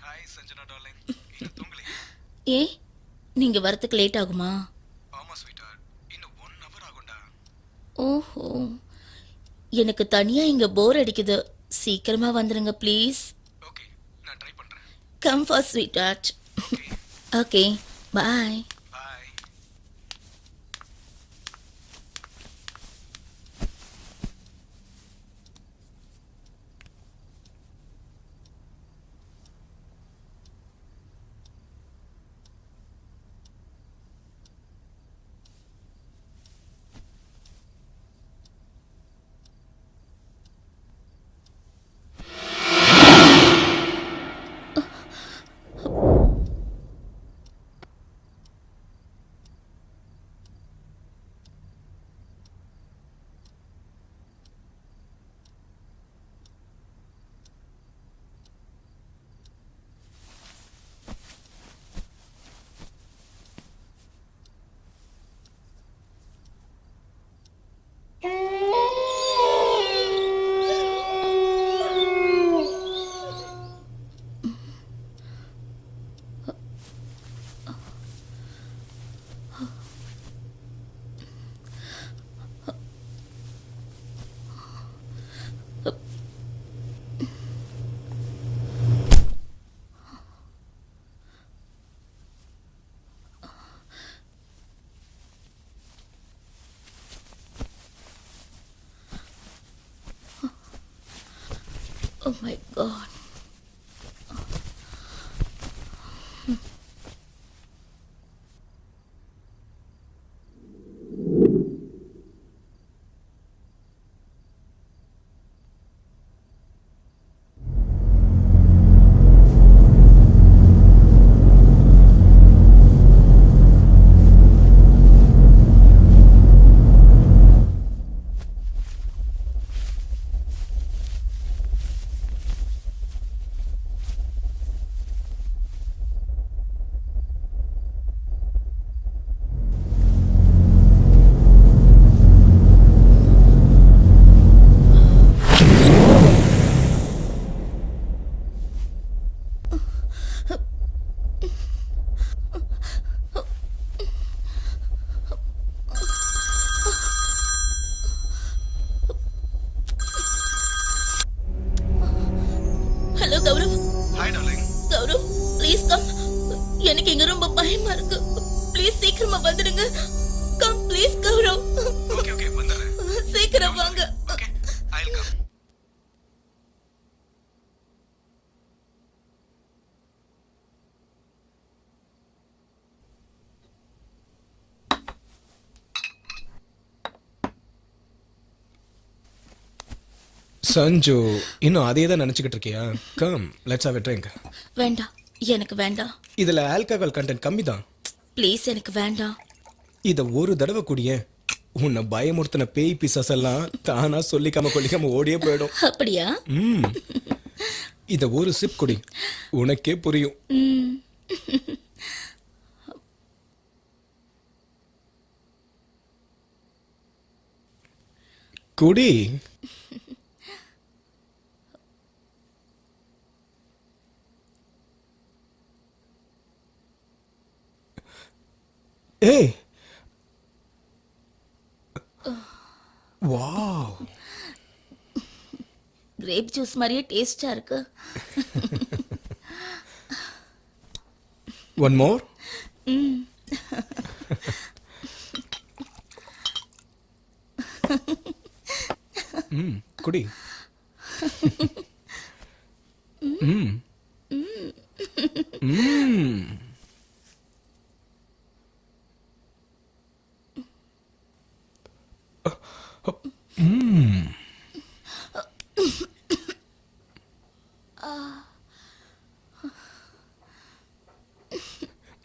Hi Sanjana darling. இன்னும் தூங்கலையா? ஏ, நீங்க வரத்துக்கு லேட் ஆகுமா? ஆமா ஸ்வீட்டார்ட். இன்னும் 1 hour ஆகும்டா. ஓஹோ, எனக்கு தனியா இங்க போர் அடிக்குது. சீக்கிரமா வந்துருங்க ப்ளீஸ். ஓகே, நான் ட்ரை பண்றேன். Come for sweetheart. Okay, okay, bye. Bye. Oh my God. Hello Gaurav. Hi darling. Gaurav, please come. எனக்கு இங்க ரொம்ப பயமா இருக்கு. ப்ளீஸ் சீக்கிரமா வந்துடுங்க. Come please Gaurav. Okay okay வந்துடுறேன். சீக்கிரம் வாங்க. Okay, I'll come. சஞ்சு, இன்னும் அதே தான் நினைச்சுக்கிட்டு இருக்கியா? Come, let's have a drink. வேண்டாம், எனக்கு வேண்டாம். இதுல ஆல்கஹால் கண்டென்ட் கம்மி தான். ப்ளீஸ் எனக்கு வேண்டாம். இத ஒரு தடவை குடிய, உன்னை பயமுறுத்தின பேய் பிசாஸ் எல்லாம் தானா சொல்லிக்காம கொல்லிக்காம ஓடியே போயிடும். அப்படியா? ம். இத ஒரு சிப் குடி, உனக்கே புரியும். ம். குடி. ஏய், வாவ். கிரேப் ஜூஸ் மாதிரியே டேஸ்டா இருக்கு. One more. ம். ம், குடி. ம். ம். ம்.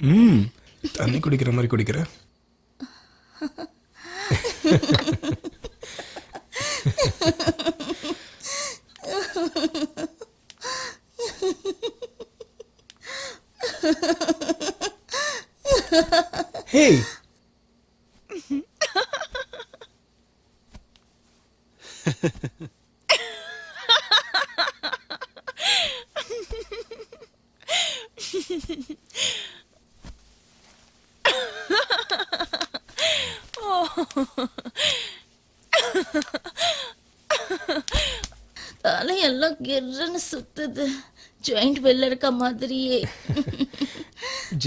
ம். தண்ணி குடிக்கிற மாதிரி குடிக்கிற. Hey. தலையெல்லாம் கிர்ன்னு சுத்துது. ஜாயிண்ட் வெளில இருக்க மாதிரியே.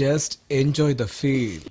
Just enjoy the feel.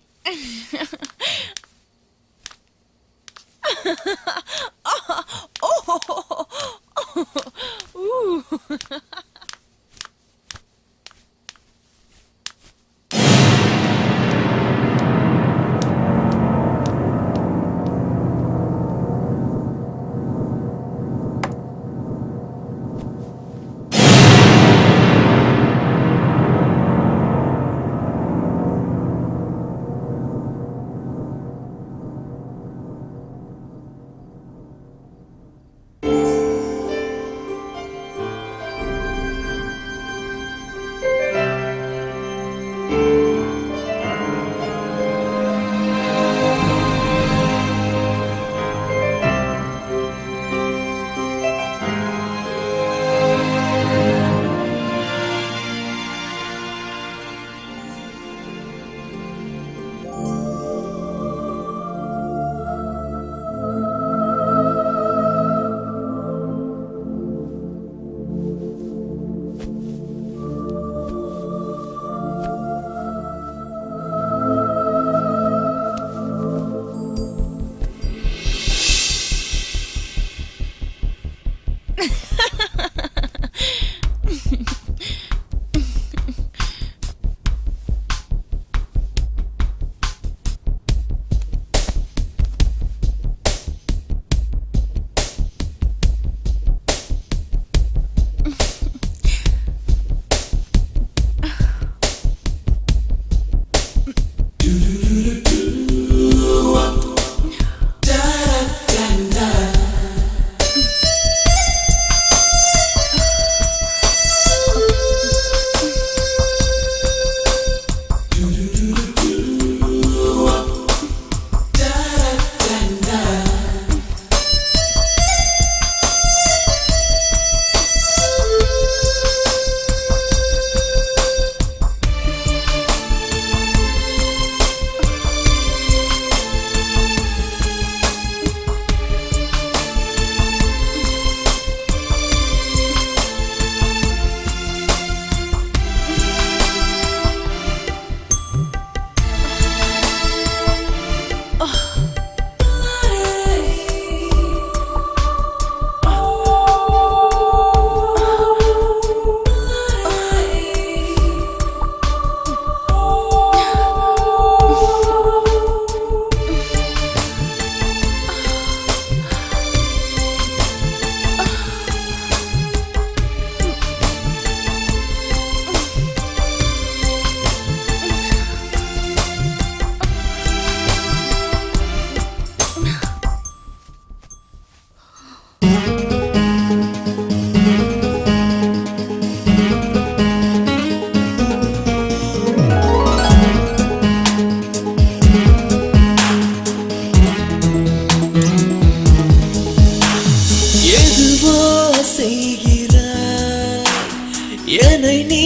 என்னை நீ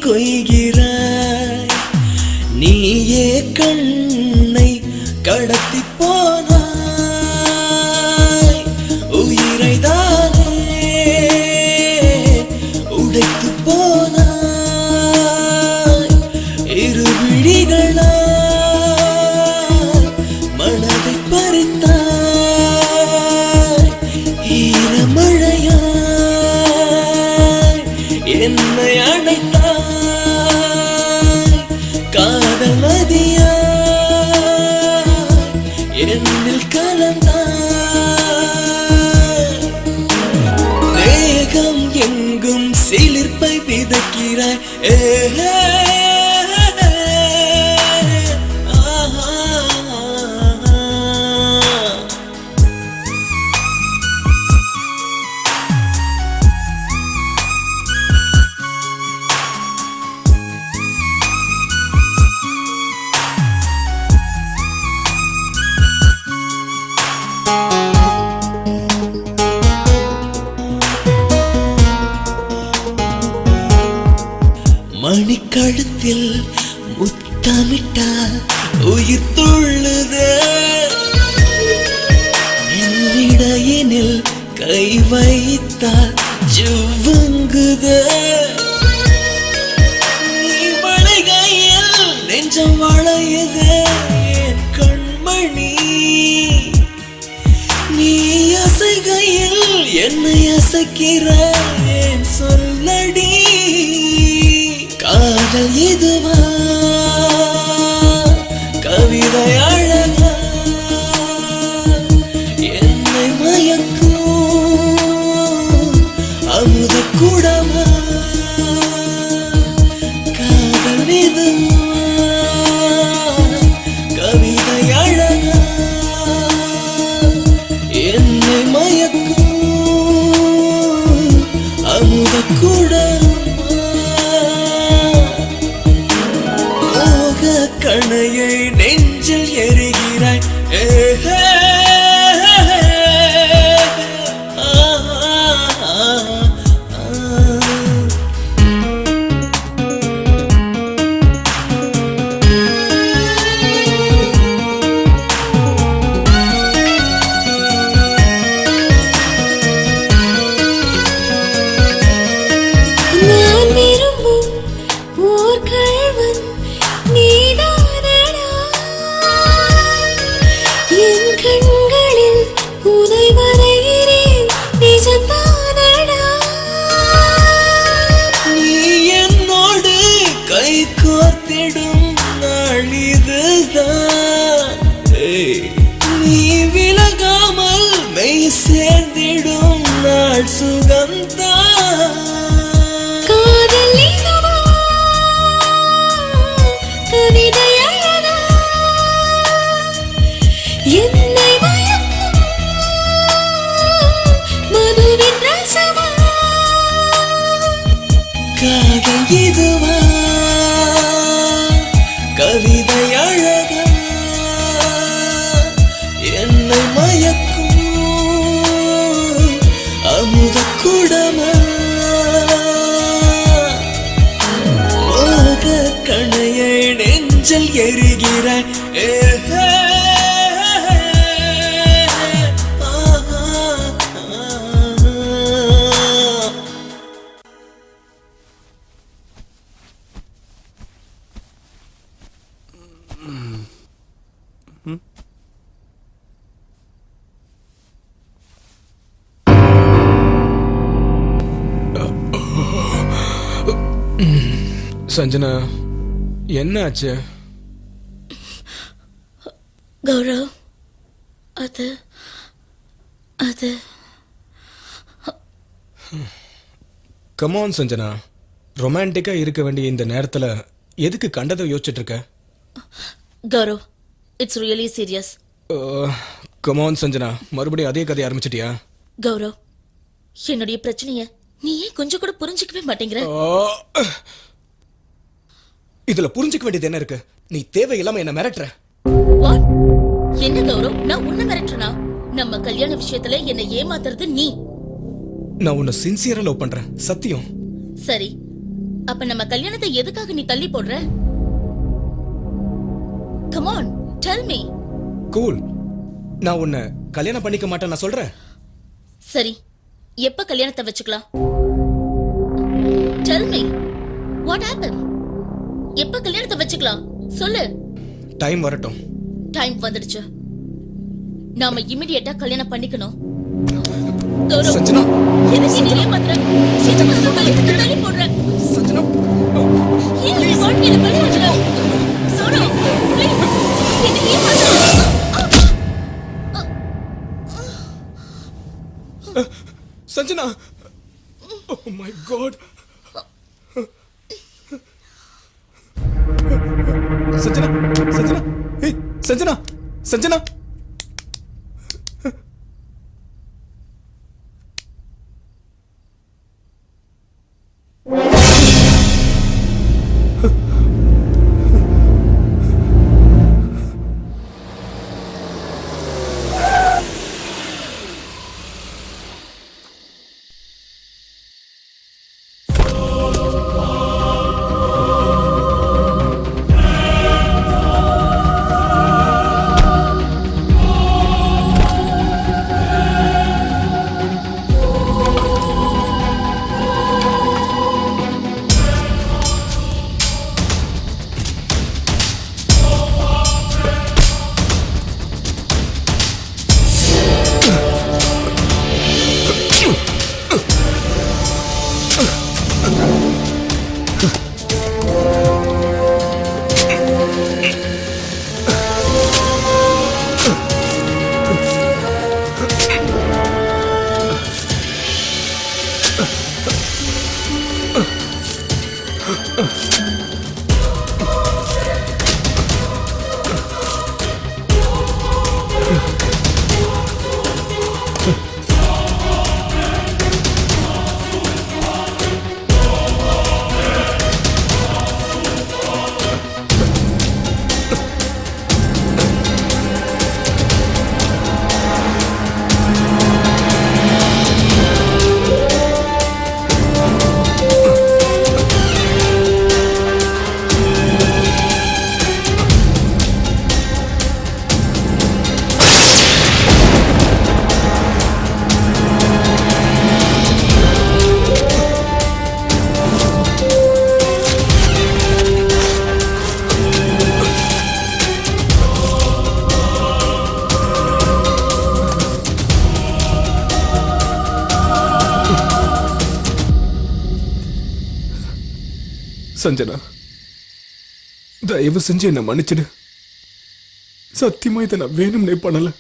கொய்கிறாய், நீயே கண்ணை கடத்தி போனாய், உயிரை தானே உடைத்து போனாய், இரு விழிகளால் மனதை பறித்தாய், ஈரமழையாய் என்னை அணைத்தாய், காதல் நதியாய் என்னில் கலந்தாய், தேகம் எங்கும் சிலிர்ப்பை விதைக்கிறாய், ஏஹே மணி ஆணி கழுத்தில் முத்தமிட்டால் உயிர் துள்ளுதே என்னிடையினில் கை வைத்தால் ஜுவங்குதே நீ வளைகையில் நெஞ்சம் வளையுதே என் கண்மணி நீ அசைகையில் என்னை அசைக்கிறேன் சொல்லடி காதல் இதுவா கவிதை அழகா என்னை மயக்கும் அமுத கூடமா காதல் இதுவா கவிதை அழகா என்னை மயக்கும் அமுத கூடமா மோக கணையை நெஞ்சில் எரிகிறாய் நான் விரும்பும் ஓர் கள்வன் நீதானடா என் கண்களில் உதை வரைகிறேன் நிஜம்தானடா நீ என்னோடு கை கோர்த்திடும் நாள் இதுதான் நீ விலகாமல் மெய் சேர்ந்திடும் நாள் சுகம்தான் காதல் இதுவா கவிதை அழகா என்னை மயக்கும் மதுவின் ரசமா காதல் இதுவா கவிதை அழகா என்னை மயக்கும் அமுத குடமா மோக கணையை நெஞ்சல் எரிகிறாய் சஞ்சனா என்ன ஆச்சு? கௌரவ் அது அது கமான் சஞ்சனா, ரொமான்டிக்கா இருக்க வேண்டிய இந்த நேரத்துல எதுக்கு கண்டதை யோசிச்சுட்டு இருக்க? Gaurav, it's really serious. Come on Sanjana, மறுபடியும் அதே கதையை ஆரம்பிச்சிட்டியா? கௌரவ், என்னுடைய பிரச்சனைய நீ ஏன் கொஞ்சம் கூட புரிஞ்சுக்கவே மாட்டேங்கிற? இதுல புரிஞ்சுக்க வேண்டியது என்ன இருக்கு? நீ தேவையில்லாம என்ன மிரட்டுற. வாட்? என்ன கௌரவ், நான் உன்னை மிரட்டுறனா? நம்ம கல்யாண விஷயத்துல என்ன ஏமாத்துறது நீ? நான் உன்னை சின்சியரா லவ் பண்றேன், சத்தியம். சரி, அப்ப நம்ம கல்யாணத்தை எதுக்காக நீ தள்ளி போடுற? Come on, tell me. Cool, நான் உன்னை கல்யாணம் பண்ணிக்க மாட்டேன் நான் சொல்றேன். சரி, எப்ப கல்யாணத்தை வச்சுக்கலாம்? Tell me, what happen? எப்ப கல்யாணத்தை வச்சுக்கலாம் சொல்லு. டைம் வரட்டும். டைம் வந்துடுச்சு. நாம இமிடியேட்டா கல்யாணம் பண்ணிக்கணும். சஞ்சனா, எதுக்கு நீ ஏமாத்துற? எதுக்கு நம்ம கல்யாணத்தை தள்ளி போடுற? சஞ்சனா, ஏன் நீ வாழ்க்கையில பழிவாங்குற? சோனு, please, என்னை ஏமாத்துற? Sanjana, oh my god. Sanjana, Sanjana, ஏய் சஞ்சனா, சஞ்சனா. சஞ்சனா, தயவு செஞ்சு என்ன மன்னிச்சிடு. சத்தியமா இதை நான் வேணும்னே பண்ணல.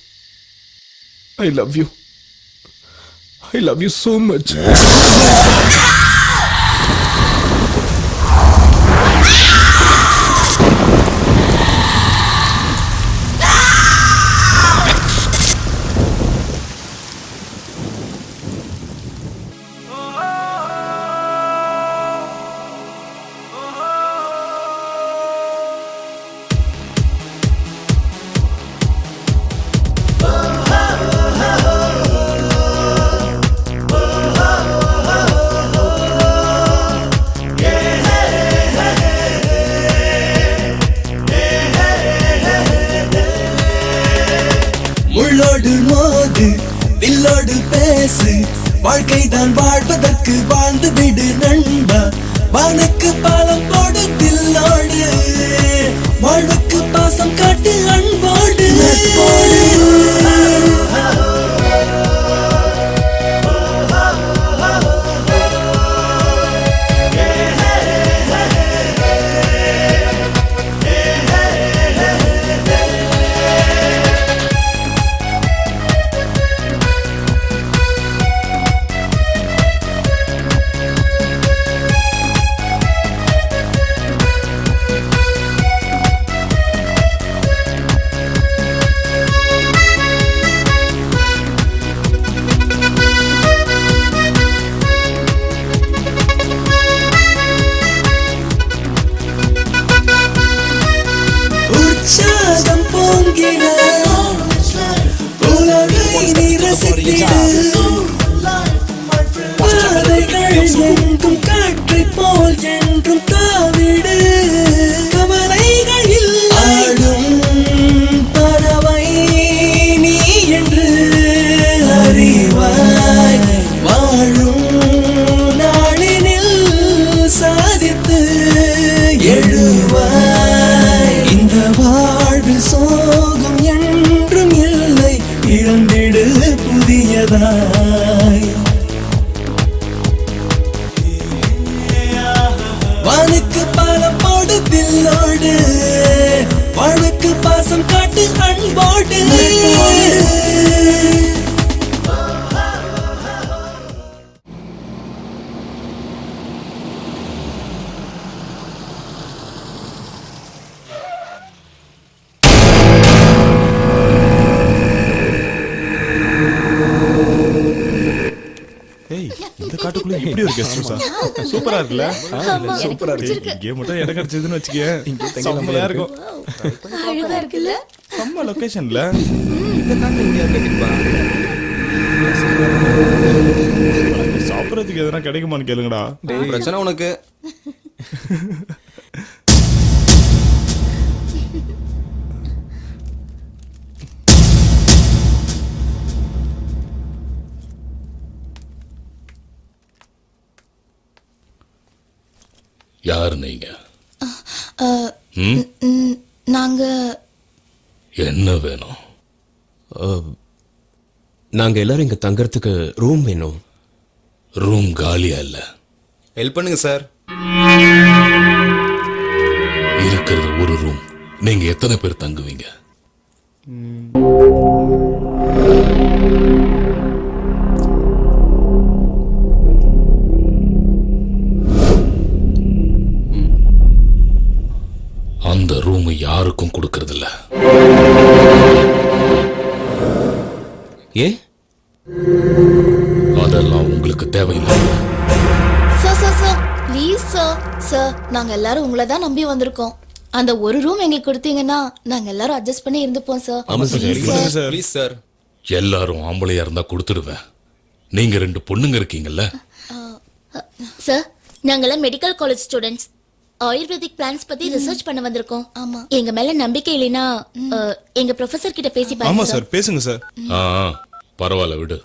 I love you. I love you so much. முள்ளோடு மோது வில்லோடு பேசு, வாழ்க்கைதான் வாழ்வதற்கு வாழ்ந்து விடு நண்பா. வானுக்கு பாலம் போடு தில்லோடு, வாழ்வுக்கு பாசம் காட்டு அன்போடு. உற்சாகம் பொங்கிட உலகை நீ ரசித்திடு. பாதைகள் எங்கும் காற்றை போல் என்றும் தாவிடு. கவலைகள் ஆடும் பறவை நீ என்று அறிவாய். வாழும் நாளினில் சாதித்து எழுவாய். இந்த வாழ்வில் சோகம் என்றும் இல்லை, இழந்திடு புதியதாய். வானுக்கு பாலம் போடு வில்லோடு, வாழ்வுக்கு பாசம் காட்டு அன்போடு. இந்த காட்டுக்குள்ள இப்படி ஒரு கெஸ்ட் ஹவுஸா? சூப்பரா இருக்குல்ல? சூப்பரா இருக்கு. இங்கே மட்டும் இடம் கிடைச்சதுன்னு வச்சுக்க, செம்மையா இருக்கும். அழகா இருக்குல்ல? செம்ம லொகேஷன்ல. இந்த காட்டு இங்க கட்டிப்பா. சாப்பிடறதுக்கு எதனா கிடைக்குமான்னு கேளுங்கடா. பிரச்சனை உனக்கு. யார் நீங்க? நாங்க என்ன வேணும்? நாங்க எல்லாரும் இங்க தங்கறதுக்கு ரூம் வேணும். ரூம் காலியா இல்ல. ஹெல்ப் பண்ணுங்க சார். இருக்கிறது ஒரு ரூம். நீங்க எத்தனை பேர் தங்குவீங்க? ரூம் யாருக்கும் கொடுக்கறதில்ல. ஏன்? அதெல்லாம் உங்களுக்கு தேவையில்லை. சார் ப்ளீஸ் சார் நாங்க எல்லாரும் உங்களை தான் நம்பி வந்திருக்கோம். அந்த ஒரு ரூம் எங்களுக்கு கொடுத்தீங்கன்னா நாங்க எல்லாரும் அட்ஜஸ்ட் பண்ணி இருந்துப்போம் சார். ஆமா sir. Please, sir. Please sir. எல்லாரும் ஆம்பளையா இருந்தா கொடுத்துடுவேன். நீங்க 2 பொண்ணுங்க இருக்கீங்கல்ல, சார் நாங்கெல்லாம் medical college students. Ayurvedic plans பத்தி ரிசர்ச் பண்ண வந்திருக்கோம். ஆமா, எங்க மேல நம்பிக்கை இல்லைன்னா எங்க ப்ரொஃபசர் கிட்ட பேசி ஆமா பாருங்க சார், பேசுங்க சார். ஆ, பரவாயில்ல விடு.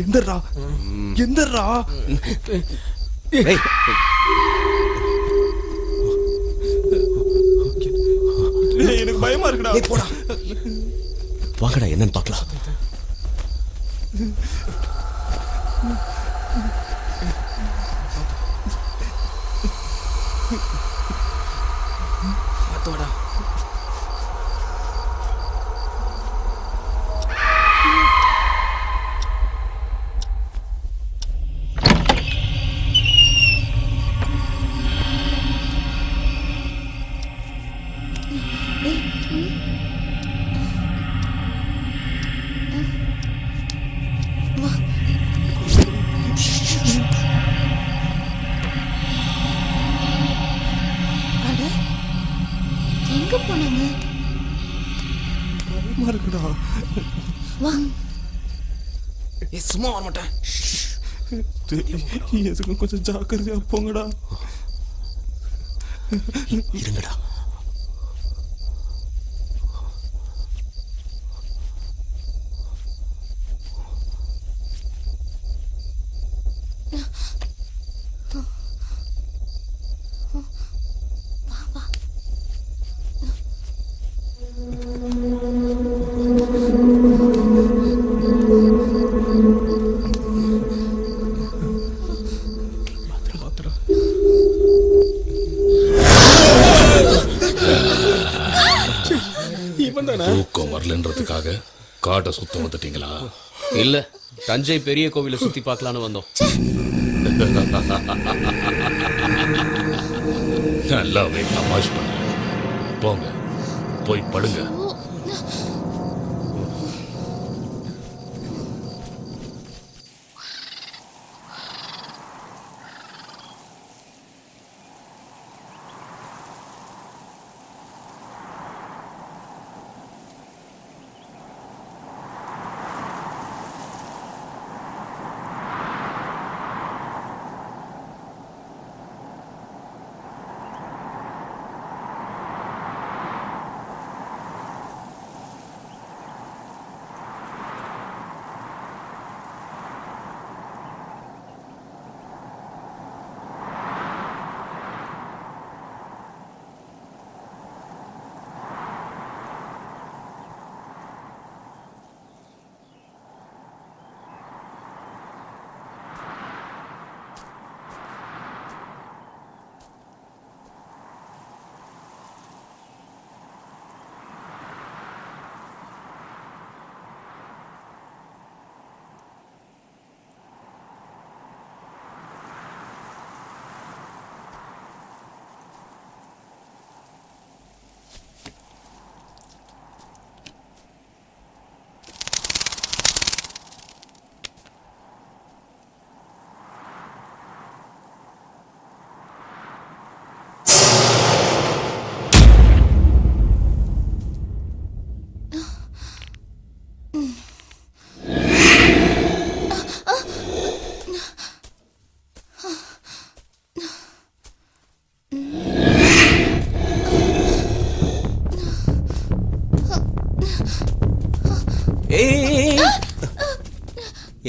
எந்தரா எந்தரா எனக்கு பயமா இருக்குடா. போடா வாங்கடா என்னன்னு பார்க்கலாம். பார்த்தோடா. அட எங்க போனாங்க? பயமா இருக்குடா. வா சும்மா வர மாட்டேன். எதுக்கும் கொஞ்சம் ஜாக்கிரதையா போங்கடா. இருங்கடா. தூக்கம் வரலன்றதுக்காக காட்டை சுத்தம் வந்துட்டீங்களா? இல்ல தஞ்சை பெரிய கோவிலை சுத்தி பார்க்கலான்னு வந்தோம். நல்லாவே தமாஷ் பண்ண. போங்க போய் படுங்க.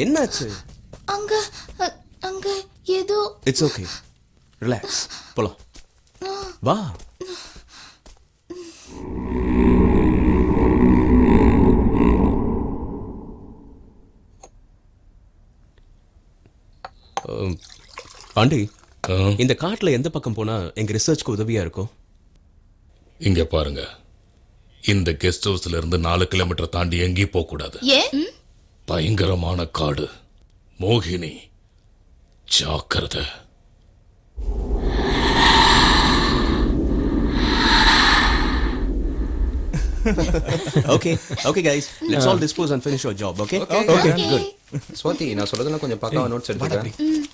என்னாச்சு? அங்க அங்க ஏதோ. இட்ஸ் ஓகே, ரிலாக்ஸ், போலாம் வா. பாண்டி, இந்த காட்டுல எந்த பக்கம் போனா எங்க ரிசர்ச்க்கு உதவியா இருக்கும்? இங்க பாருங்க, இந்த கெஸ்ட் ஹவுஸ்ல இருந்து 4 கிலோமீட்டர் தாண்டி எங்கேயும் போக கூடாது. ஏன்? பயங்கரமான காடு. மோகினி, ஜாக்கிரதை. Okay, okay guys, let's all dispose and finish your job, okay? Okay. Good. Swathi, நான் சொல்றதெல்லாம் கொஞ்சம் பக்காவா நோட்ஸ் எடுத்துக்கிறேன்.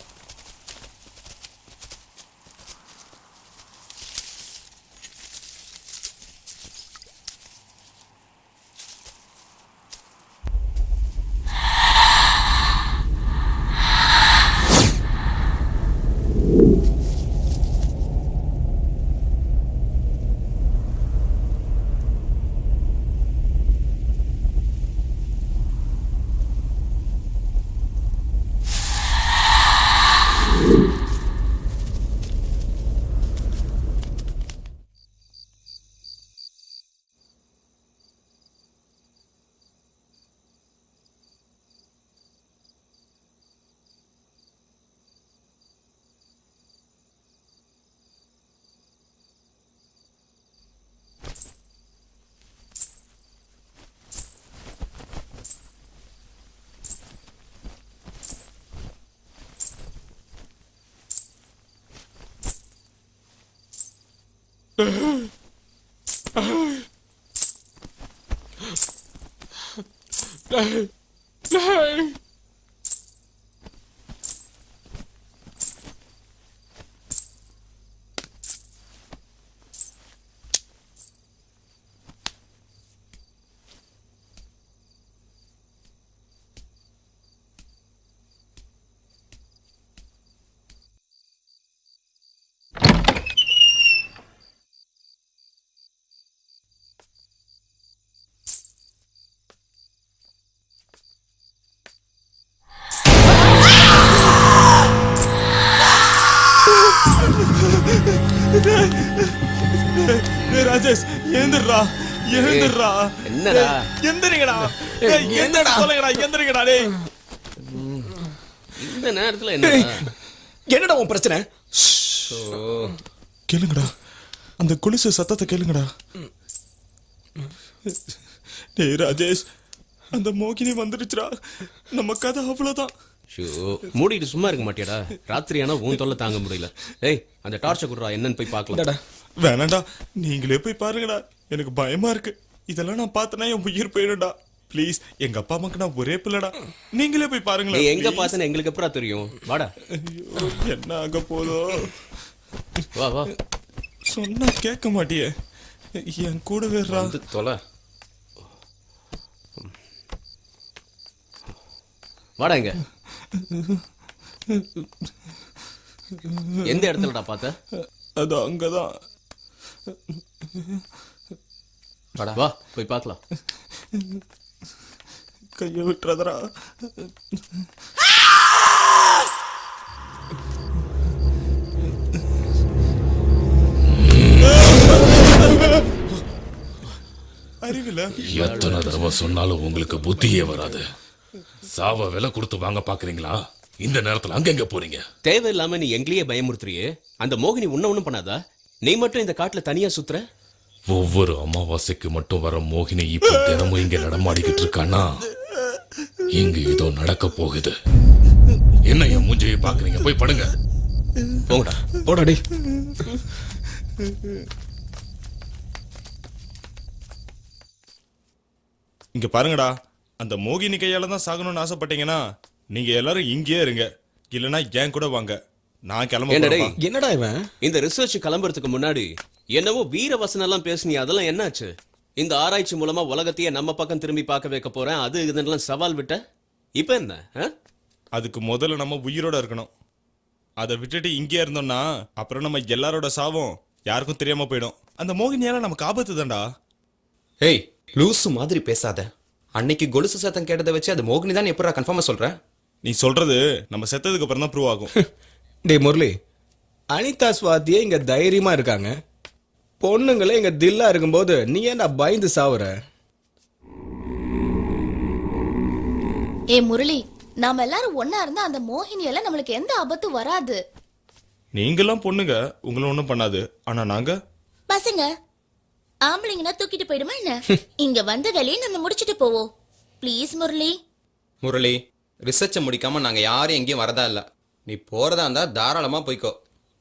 டேய் ராஜேஷ் எழுந்துடுறா எழுந்துடுறா என்னடா? எந்திரிங்கடா எந்தடா சொல்லுங்கடா எந்திரிங்கடா டேய் இந்த நேரத்துல என்னடா? என்னடா உன் பிரச்சனை? கேளுங்கடா அந்த குளிசு சத்தத்தை கேளுங்கடா. டேய் ராஜேஷ் அந்த மோகினி வந்துடுச்சுடா, நம்ம கதை அவ்வளவுதான். ஷோ, மூடிட்டு சும்மா இருக்க மாட்டியாடா? ராத்திரி ஆனா உன் தொல்லை தாங்க முடியல. ஏய், அந்த டார்ச்சை குடுறா, என்னன்னு போய் பார்க்கலாம். வேணாண்டா, நீங்களே போய் பாருங்கடா, எனக்கு பயமா இருக்கு. இதெல்லாம் நான் பார்த்தனா என் உயிர் போயிடும்டா. ப்ளீஸ், எங்க அப்பா அம்மாக்கு நான் ஒரே பிள்ளைடா, நீங்களே போய் பாருங்களேன். நீ எங்க பார்த்தேன்னு எங்களுக்கு எப்பறம் தெரியும்? வாடா. ஐயோ, என்ன ஆக போதோ? வா வா. சொன்னா கேட்க மாட்டியே, என் கூட வேறா. வந்து தொலை. வாடா. இங்க எந்த இடத்துலடா பார்த்த? அது அங்கதான். வா போய் பார்க்கலாம். கைய விட்டுறதரா. அறிவில எத்தனை தடவை சொன்னாலும் உங்களுக்கு புத்தியே வராது. சாவ விலை கொடுத்து வாங்க பாக்குறீங்களா? இந்த நேரத்துல அங்கெங்க போறீங்க? தேவையில்லாம நீ எங்களையே பயமுறுத்துறியே. அந்த மோகினி உன்ன ஒண்ணும் பண்ணாதா? நீ மட்டும் இந்த காட்டுல தனியா சுத்துற. ஒவ்வொரு அமாவாசைக்கு மட்டும் வர மோகினி இப்ப தினமும் இங்க நடமாடிக்கிட்டு இருக்கானா? இங்க ஏதோ நடக்க போகுது. என்ன என் மூஞ்சியை பாக்குறீங்க? போய் படுங்க. போங்கடா. போடா டேய். இங்க பாருங்கடா, அந்த மோகினி கையால தான் சாகணும்னு ஆசைப்பட்டீங்கன்னா நீங்க எல்லாரும் இங்கேயே இருங்க, இல்லனா ஏன் கூட வாங்க. நான் கிளம்ப. என்னடா இவன்? இந்த ரிசர்ச் கிளம்புறதுக்கு முன்னாடி என்னவோ வீர வசனம் எல்லாம் பேசுனியா, அதெல்லாம் என்னாச்சு? இந்த ஆராய்ச்சி மூலமா உலகத்தையே நம்ம பக்கம் திரும்பி பார்க்க வைக்க போறேன், அது இதெல்லாம் சவால் விட்ட. இப்ப என்ன? அதுக்கு முதல்ல நம்ம உயிரோட இருக்கணும். அதை விட்டுட்டு இங்கே இருந்தோம்னா அப்புறம் நம்ம எல்லாரோட சாவும் யாருக்கும் தெரியாம போயிடும். அந்த மோகினியால நமக்கு ஆபத்து தான்டா. ஏய், லூசு மாதிரி பேசாத. அன்னைக்கு கொலுசு சத்தம் கேட்டதை வச்சு அது மோகினி தான் எப்படா கன்ஃபார்மா சொல்ற? நீ சொல்றது நம்ம செத்ததுக்கு அப்புறம் தான் ப்ரூவ் ஆகும். டேய் முரளி, அனிதா ஸ்வாதியே இங்க தைரியமா இருக்காங்க, பொண்ணுங்களே இங்க தில்லா இருக்கும்போது நீ ஏன்டா பயந்து சாவுற? ஏ முரளி, நாம எல்லாரும் ஒன்னா இருந்தா அந்த மோகினியால நம்மளுக்கு எந்த ஆபத்தும் வராது. நீங்கெல்லாம் பொண்ணுங்க, உங்களை ஒண்ணும் பண்ணாது. ஆனா நாங்க பசங்க ஆம்பளைங்கன்னா தூக்கிட்டு போயிடுமா என்ன? இங்க வந்த வேலையை நம்ம முடிச்சிட்டு போவோம். ப்ளீஸ் முரளி. முரளி, ரிசர்ச்சை முடிக்காம நாங்க யாரும் எங்கேயும் வரதா இல்ல. நீ போறதா இருந்தா தாராளமா போய்க்கோ.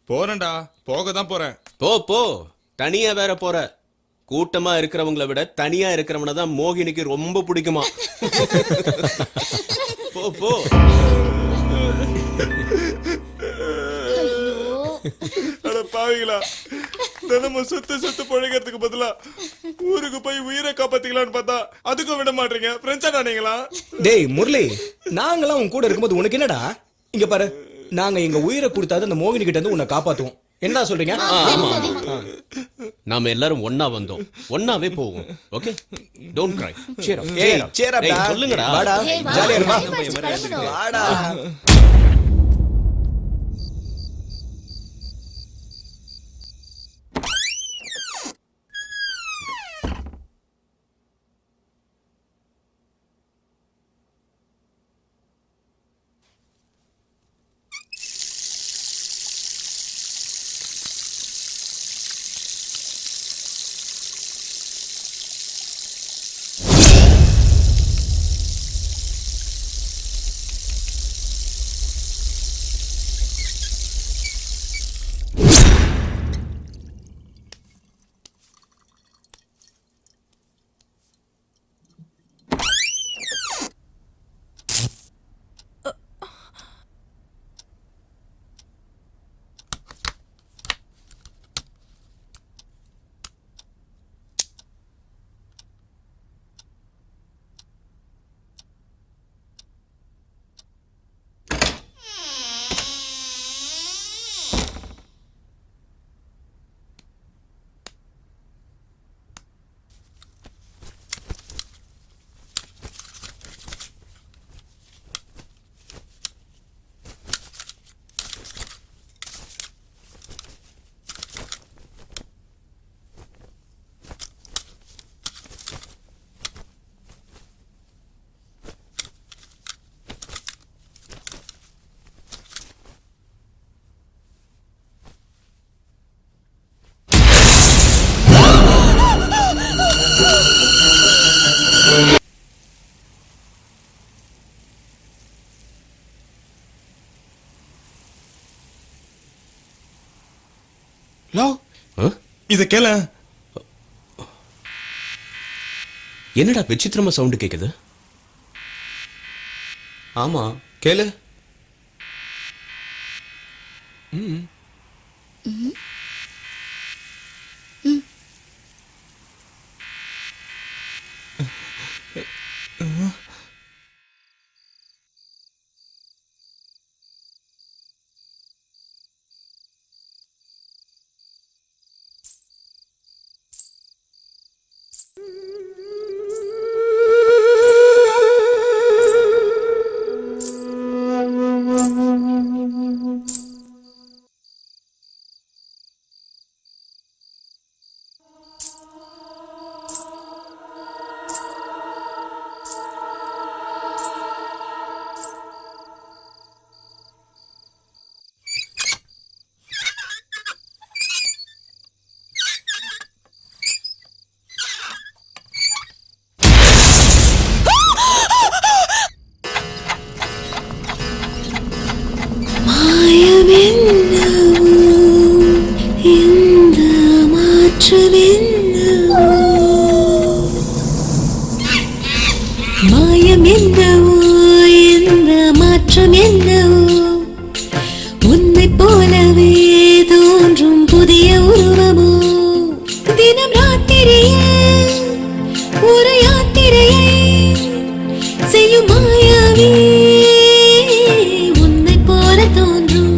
போறேன்டா, போக தான் போறேன். போ போ. தனியா வேற போற. கூட்டமா இருக்கிறவங்கள விட தனியா இருக்கிறவன தான் மோகினிக்கு ரொம்ப பிடிக்குமா. போ போ. அட பாவிங்களா, தினமும் சுத்து பொழைக்கிறதுக்கு பதிலா ஊருக்கு போய் உயிரை காப்பாத்திக்கலான்னு பார்த்தா அதுக்கும் விட மாட்டீங்க. ஃப்ரெண்ட்ஸா நீங்களா? டேய் முரளி, நாங்களாம் உன் கூட இருக்கும்போது உனக்கு என்னடா? இங்க பாரு, நாங்க எங்க உயிரை கொடுத்தாது அந்த மோகினி கிட்ட இருந்து உன்னை காப்பாத்துவோம். என்னடா சொல்றீங்க? நாம எல்லாரும் ஒண்ணா வந்தோம், ஒண்ணாவே போவோம். Okay, don't cry. cheer up. ஏய், cheer up டா. சொல்லுங்கடா. வாடா, ஏய், வா. ஜாலியா இருமா. time ஆச்சு, கிளம்பணும். வாடா. லவ் இத கேள. என்னடா விசித்திரமா சவுண்டு கேக்குது? ஆமா கேளு. மாயமென்னவோ இந்த மாற்றமென்னவோ மாயமென்னவோ இந்த மாற்றமென்னவோ உன்னைப் போலவே தோன்றும் புதிய உருவமோ தினம் ராத்திரியில் ஒரு யாத்திரையை செய்யும் மாயாவே தோன்றும்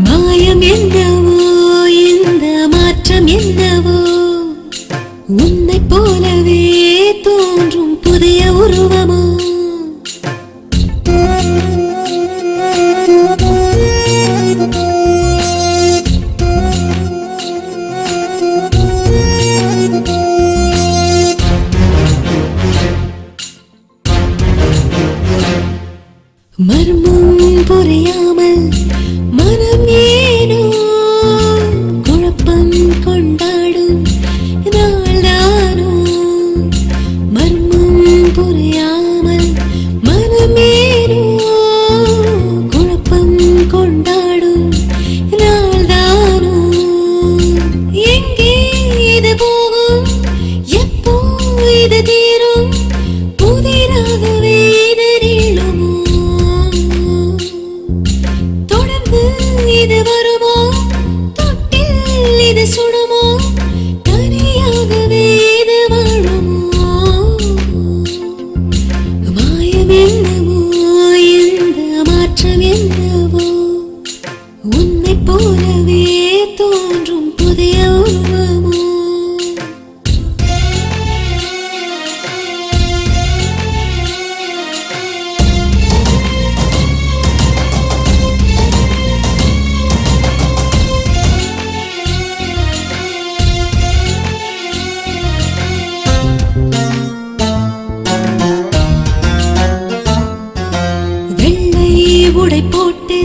மாயம் என்னவோ இந்த மாற்றம் என்னவோ உன்னைப் போலவே தோன்றும் புதிய உருவமோ மர்மம் புரியாமல் மனம் ஏனோ குழப்பம் கொண்டாடும் நாள்தானோ மர்மம் புரியாமல் மனம் ஏனோ குழப்பம் கொண்டாடும் நாள்தானோ எங்கே இது போகும் எப்போ இது தீரும் புதிராகவே இது நீளுமோ இது வருமோ தொட்டில் இது சுடுமோ தனியாகவே இது வாழுமோ மாயம் என்னவோ இந்த மாற்றம் என்னவோ உன்னைப் போலவே தோன்றும் புதிய உருவமோ உடை போட்டு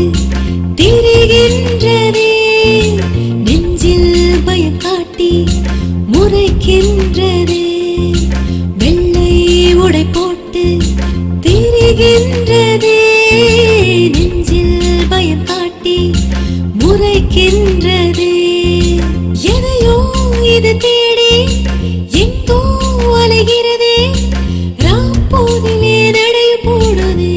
திரிகின்றதே நெஞ்சில் பயம் காட்டி முறைக்கின்றதே வெள்ளை உடை போட்டு திரிகின்றதே நெஞ்சில் பயம் காட்டி முறைக்கின்றதே எதையோ இது தேடி எங்கோ அலைகிறதே ராப்போதிலே நடை போடுதே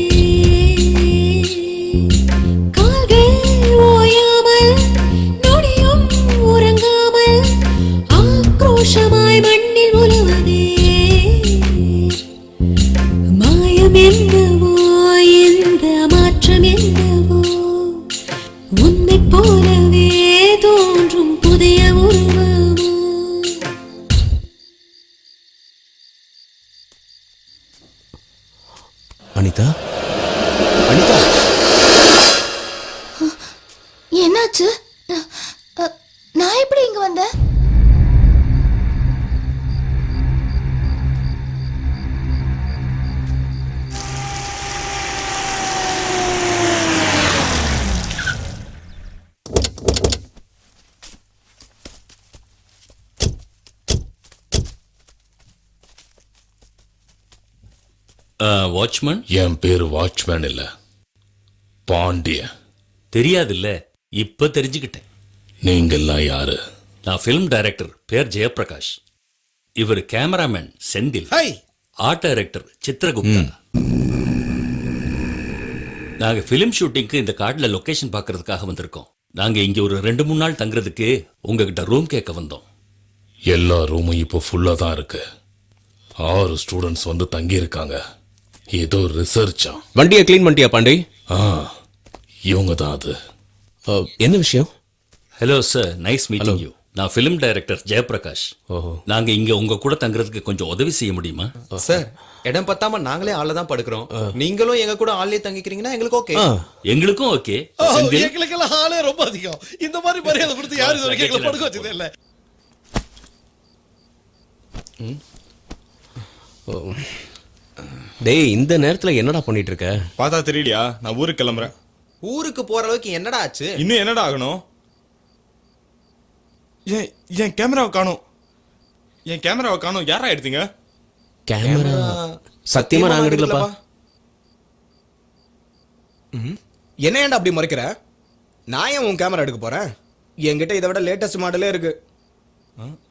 ஆக்ரோஷமாய் மண்ணில் உலவதே மாயம் என்னவோ இந்த மாற்றம் என்னவோ உன்னைப் போலவே தோன்றும் புதிய உருவமோ அனிதா அனிதா என்னாச்சு? நான் எப்படி இங்க வந்தேன்? வாட்ச்மேன்? என் பேரு வாட்ச்மேன் இல்ல, பாண்டியன். தெரியாதுல்ல, இப்ப தெரிஞ்சுக்கிட்டேன். நீங்கெல்லாம் யாரு? நான் ஃபிலிம் டைரக்டர் பேர் ஜெயபிரகாஷ். இவர் cameraman Senthil. Hi. Art director Chitragupta. நாங்க ஃபிலிம் ஷூட்டிங்க்கு இந்த காட்டுல லொகேஷன் பார்க்கறதுக்காக வந்திருக்கோம். நாங்க இங்க ஒரு 2-3 நாள் தங்குறதுக்கு உங்ககிட்ட ரூம் கேட்க வந்தோம். எல்லா ரூமும் இப்போ ஃபுல்லா தான் இருக்கு. 6 ஸ்டூடெண்ட்ஸ் வந்து தங்கி இருக்காங்க. ஏதோ ரிசர்ச்சா. வண்டியை க்ளீன் பண்ணிட்டியா பாண்டி? இவங்க தான் அது. என்ன விஷயம்? Hello sir, nice meeting you. நான் ஃபிலிம் டைரக்டர் ஜெயபிரகாஷ். நாங்க இங்க உங்க கூட தங்குறதுக்கு கொஞ்சம் உதவி செய்ய முடியுமா? சார், இடம் பத்தாம நாங்களே ஆள்ல தான் படுக்கிறோம். நீங்களும் எங்க கூட ஆள்லயே தங்கிக்கிறீங்கன்னா எங்களுக்கு ஓகே. எங்களுக்கும் ஓகே. எங்களுக்கெல்லாம் ஆளே ரொம்ப அதிகம். இந்த மாதிரி மரியாதை கொடுத்து யாரும் இது வரைக்கும் எங்களை படுக்க வச்சதே இல்ல. டேய், இந்த நேரத்துல என்னடா பண்ணிட்டு இருக்க? பார்த்தா தெரியலையா? நான் ஊருக்கு கிளம்புறேன். ஊருக்கு போற அளவுக்கு என்னடா ஆச்சு? இன்னும் என்னடா ஆகணும்? என் கேமராவை காணோம். என் கேமராவை காணோம். யாரா எடுத்தீங்க? கேமரா சத்தியமா நாங்க எடுக்கலப்பா. என்ன ஏன்டா அப்படி முறைக்கிற? நான் ஏன் உன் கேமரா எடுக்க போறேன்? என்கிட்ட இதை விட லேட்டஸ்ட் மாடலே இருக்கு.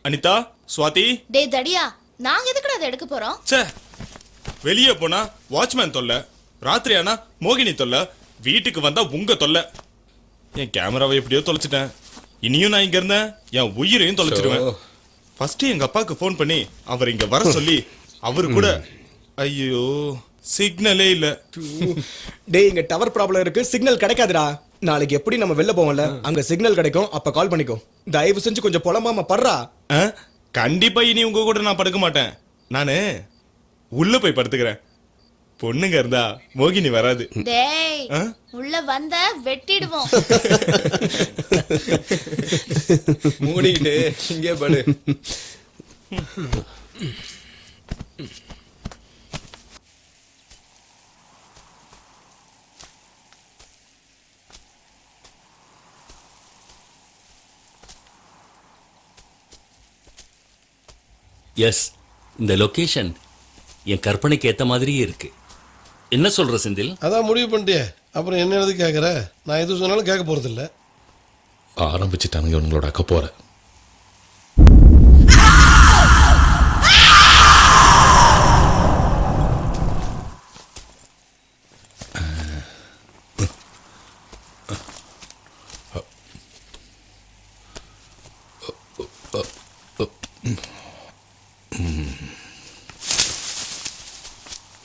அனிதா, சுவாதி. டே தடியா, நாங்க எதுக்குடா அதை எடுக்க போறோம்? ச்சே, வெளியே போனா வாட்ச்மேன் தொல்லை, ராத்திரி ஆனா மோகினி தொல்லை, வீட்டுக்கு வந்தா உங்க தொல்லை. என் கேமராவை எப்படியோ தொலைச்சிட்டேன். இனியும் நான் இங்க இருந்தேன் என் உயிரையும் தொலைச்சிடுவேன். ஃபர்ஸ்ட் எங்க அப்பாவுக்கு ஃபோன் பண்ணி அவர் இங்க வர சொல்லி அவரு கூட. ஐயோ, சிக்னலே இல்ல. டேய், இங்க டவர் ப்ராப்ளம் இருக்கு, சிக்னல் கிடைக்காதுடா. நாளைக்கு எப்படி நம்ம வெளில போவோம்ல, அங்க சிக்னல் கிடைக்கும், அப்ப கால் பண்ணிக்கோ. தயவு செஞ்சு கொஞ்சம் புலம்பாம படுறா. கண்டிப்பா இனி உங்க கூட நான் படுக்க மாட்டேன். நானு உள்ள போய் படுத்துக்கிறேன். பொண்ணுங்க இருந்தா மோகினி வராது. டேய், உள்ள வந்த வெட்டிடுவோம். மூடிக்கிட்டு இங்கே படு. எஸ், இந்த லொகேஷன் என் கற்பனைக்கு ஏத்த மாதிரியே இருக்கு. என்ன சொல்ற செந்தில்? அதான் முடிவு பண்ணிட்டியே, அப்புறம் என்ன எது கேட்குற? நான் எது சொன்னாலும் கேட்க போறது இல்ல. ஆரம்பிச்சுட்டானுங்க இவங்களோட அக்க போற.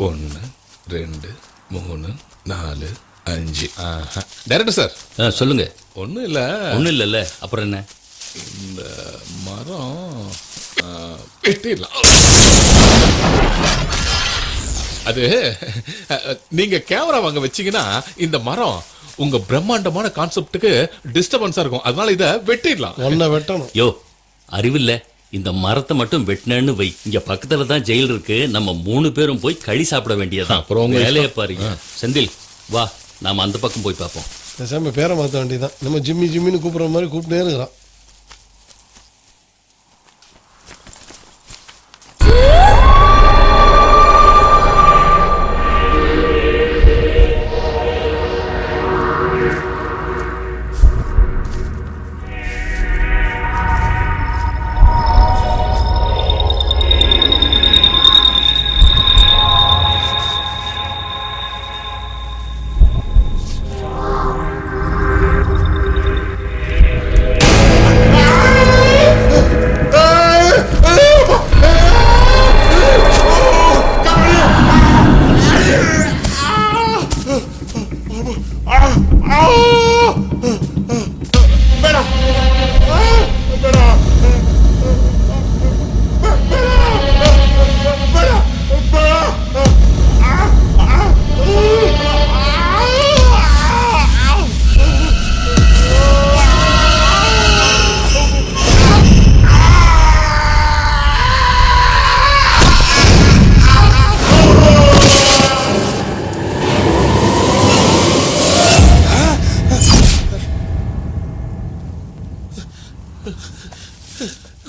ஒன்று, 2, 3, 4, 5. Director sir. சொல்லுங்க. ஒன்றும் இல்லை. ஒன்றும் இல்லைல்ல, அப்புறம் என்ன? இந்த மரம் வெட்டிடலாம். அது நீங்க கேமரா வாங்க வச்சீங்கன்னா இந்த மரம் உங்க பிரம்மாண்டமான கான்செப்டுக்கு டிஸ்டர்பன்ஸா இருக்கும். அதனால இதை வெட்டிடலாம். ஒன்ன வெட்டணும். யோ, அறிவில்ல. இந்த மரத்தை மட்டும் வெட்டினேன்னு வை, இங்க பக்கத்துல தான் ஜெயில் இருக்கு. நம்ம 3 பேரும் போய் களி சாப்பிட வேண்டியதான். அப்புறம் உங்க வேலையை பாருங்க. செந்தில், வா, நாம அந்த பக்கம் போய் பார்ப்போம். பேசாம பேரை மாற்ற வேண்டியதான். நம்ம ஜிம்மி ஜிம்மின்னு கூப்பிடுற மாதிரி கூப்பிட்டே இருக்கிறான்.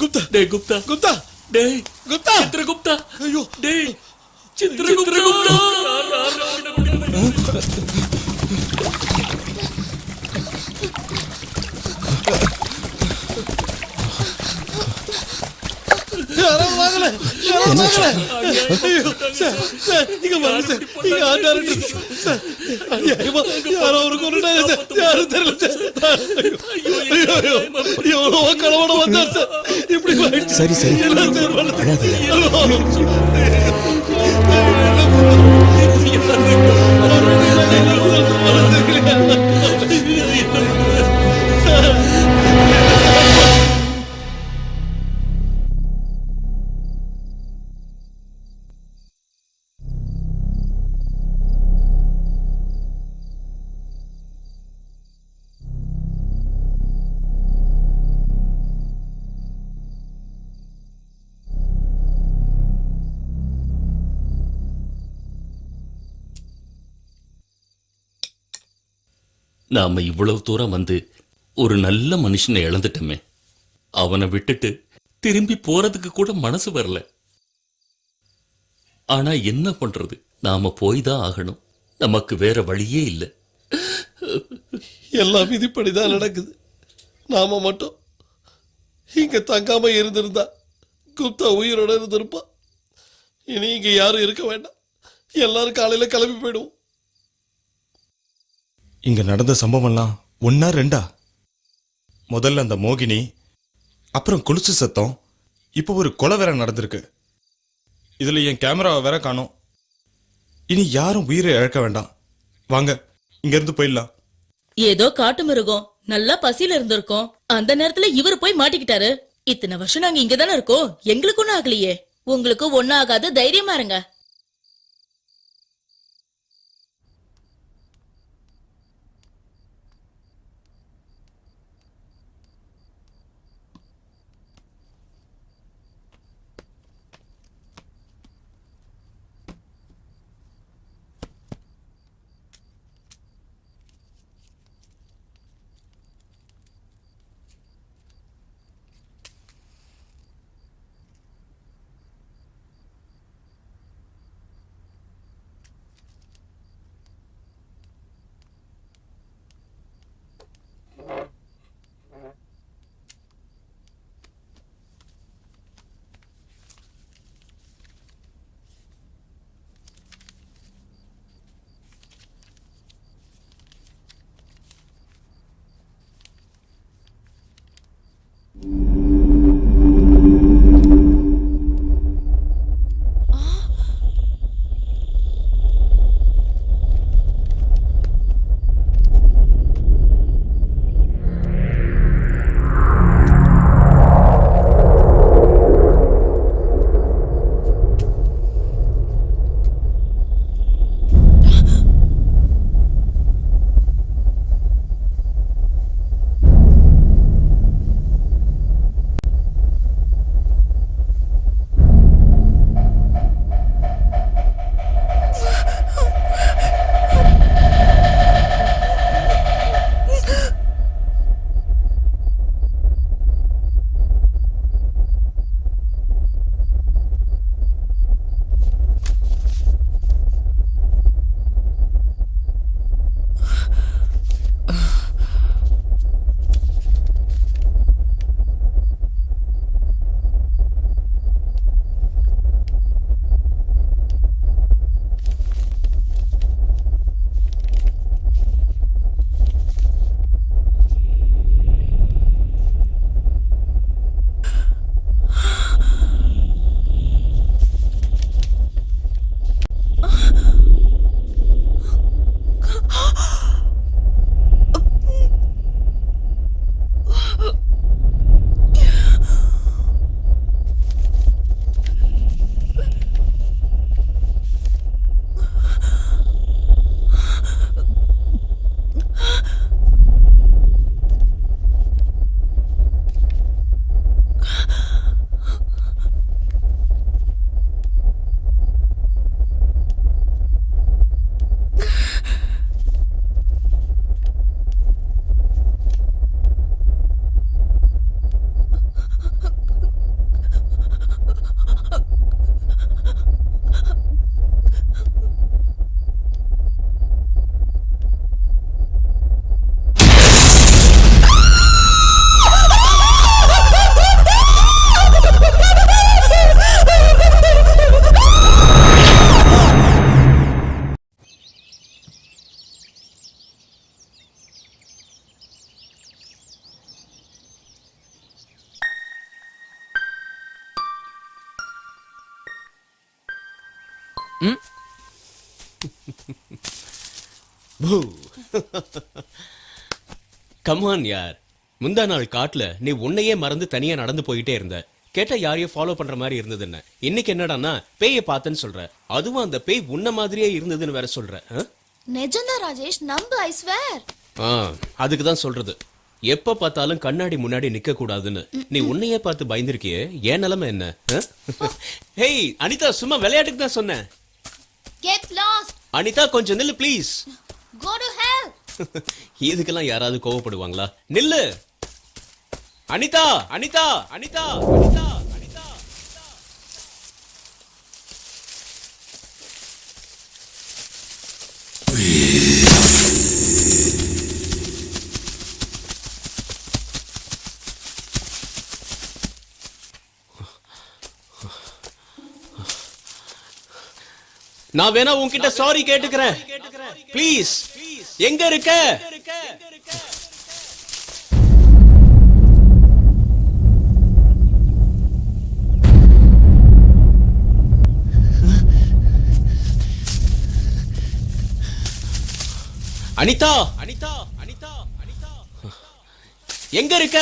குப்தா, டேய் குப்தா, குப்தா, டேய் குப்தா, சித்ரகுப்தா. ஐயோ, டேய் சித்ரகுப்தா. இங்க பாருங்க சார், இங்க ஆண்டாரு சார். ஐயோ, யாரோ ஒரு கொண்டுட்டாங்க சார், யாரும் தெரியல சார். ஐயோ, எவ்வளவோ கலவட வந்தார் சார். இப்படி ஆயிடுச்சு. சரி சரி எல்லாம் சார் பண்ணது. நாம இவ்வளவு தூரம் வந்து ஒரு நல்ல மனுஷனை இழந்துட்டோமே. அவனை விட்டுட்டு திரும்பி போறதுக்கு கூட மனசு வரல. ஆனா என்ன பண்றது, நாம போய் தான் ஆகணும். நமக்கு வேற வழியே இல்லை. எல்லாம் விதிப்படிதான் நடக்குது. நாம மட்டும் இங்க தங்காம இருந்திருந்தா குப்தா உயிரோட இருந்திருப்பா. இனி இங்க யாரும் இருக்க வேண்டாம். எல்லாரும் காலையில கிளம்பி போயிடுவோம். இங்க நடந்த சம்பவம்லாம் ஒன்னா ரெண்டா? முதல்ல அந்த மோகினி, அப்புறம் கொலுசு சத்தம், இப்போ ஒரு கொலை வேற நடந்திருக்கு. இதுல என் கேமராவை வேற காணோம். இனி யாரும் உயிரை இழக்க வேண்டாம். வாங்க இங்க இருந்து போயிடலாம். ஏதோ காட்டு மிருகம் நல்லா பசியில இருந்திருக்கோம். அந்த நேரத்துல இவர் போய் மாட்டிக்கிட்டாரு. இத்தனை வருஷம் நாங்க இங்கதானே இருக்கோம், எங்களுக்கு ஒண்ணும் ஆகலையே. உங்களுக்கு ஒண்ணும் ஆகாது, தைரியமா இருங்க. கமான் யார், முந்தா நாள் காட்டுல நீ உன்னையே மறந்து தனியா நடந்து போயிட்டே இருந்த. கேட்டா யாரையோ ஃபாலோ பண்ற மாதிரி இருந்தது. என்ன இன்னைக்கு என்னடான்னா பேயை பார்த்தேன்னு சொல்ற, அதுவும் அந்த பேய் உன்ன மாதிரியே இருந்ததுன்னு வேற சொல்ற. நிஜம்தான் ராஜேஷ், நம்பு, ஐ ஸ்வேர். அதுக்கு தான் சொல்றது, எப்ப பார்த்தாலும் கண்ணாடி முன்னாடி நிக்க கூடாதுன்னு. நீ உன்னையே பார்த்து பயந்துருக்கியே, ஏன் நிலைமை என்ன? ஹேய் அனிதா, சும்மா விளையாட்டுக்கு தான் சொன்னேன். Get lost. அனிதா கொஞ்சம் நில்லு ப்ளீஸ். Go to hell. இதுக்கெல்லாம் யாராவது கோவப்படுவாங்களா? நில்லு அனிதா, அனிதா, அனிதா, அனிதா, அனிதா. நான் வேணா உன்கிட்ட சாரி கேட்டுக்கிறேன் ப்ளீஸ். எங்க இருக்க? அனிதா, அனிதா, அனிதா, அனிதா, எங்க இருக்க?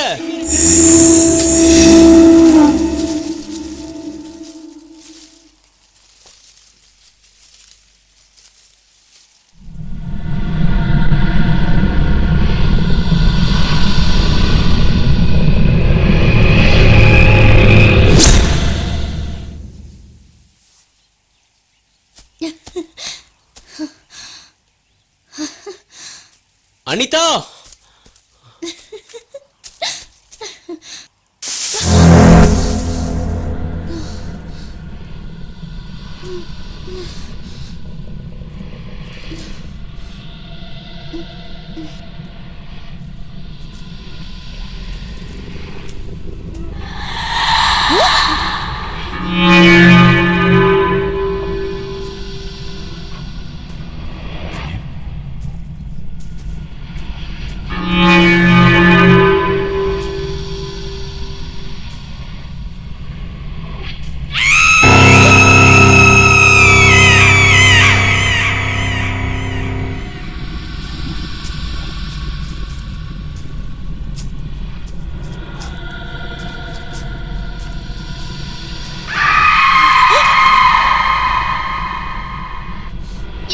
அனிதா,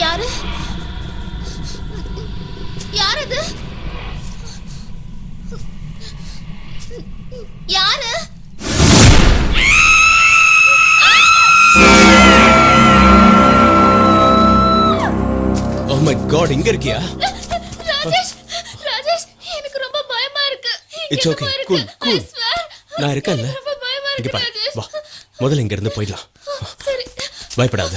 யாரு? யார் அது? யாரு? ஓ மை காட், இங்க இருக்கியா? ராஜேஷ், ராஜேஷ், எனக்கு ரொம்ப பயமா இருக்கு. இட்ஸ் ஓகே, கூல் கூல், நான் இருக்கேன்ல. ரொம்ப பயமா இங்க இருக்கு பாரு, ராஜேஷ். வா முதல்ல இங்க இருந்து போயிடலாம். சரி. பயப்படாத.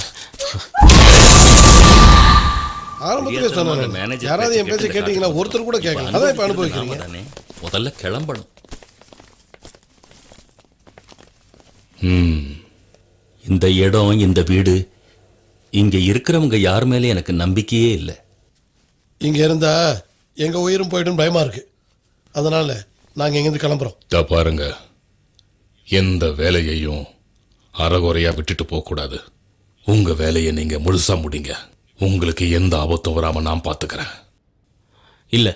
ஆரம்பத்திலே சொன்னேன், யாராவது என் பேச்சை கேட்டீங்கன்னா ஒருத்தர் கூட கேட்கல. அதான் இப்ப அனுபவிக்கிறீங்க. முதல்ல கிளம்பணும். இந்த இடம், இந்த வீடு, இங்க இருக்கிறவங்க யார் மேலே எனக்கு நம்பிக்கையே இல்லை. இங்க இருந்தா எங்க உயிரும் போயிடும் பயமா இருக்கு. அதனால நாங்க இங்கிருந்து கிளம்புறோம். பாருங்க, எந்த வேலையையும் அறகுறையா விட்டுட்டு போக கூடாது. உங்க வேலையை நீங்க முழுசா முடிங்க. உங்களுக்கு எந்த ஆபத்தும் வராம நான் பாத்துக்கிறேன். இல்ல,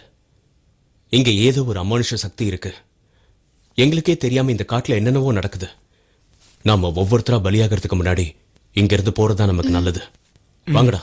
இங்க ஏதோ ஒரு அமானுஷ சக்தி இருக்கு. எங்களுக்கே தெரியாம இந்த காட்டுல என்னென்னவோ நடக்குது. நாம ஒவ்வொருத்தரா பலியாகிறதுக்கு முன்னாடி இங்க இருந்து போறதா நமக்கு நல்லது. வாங்கடா.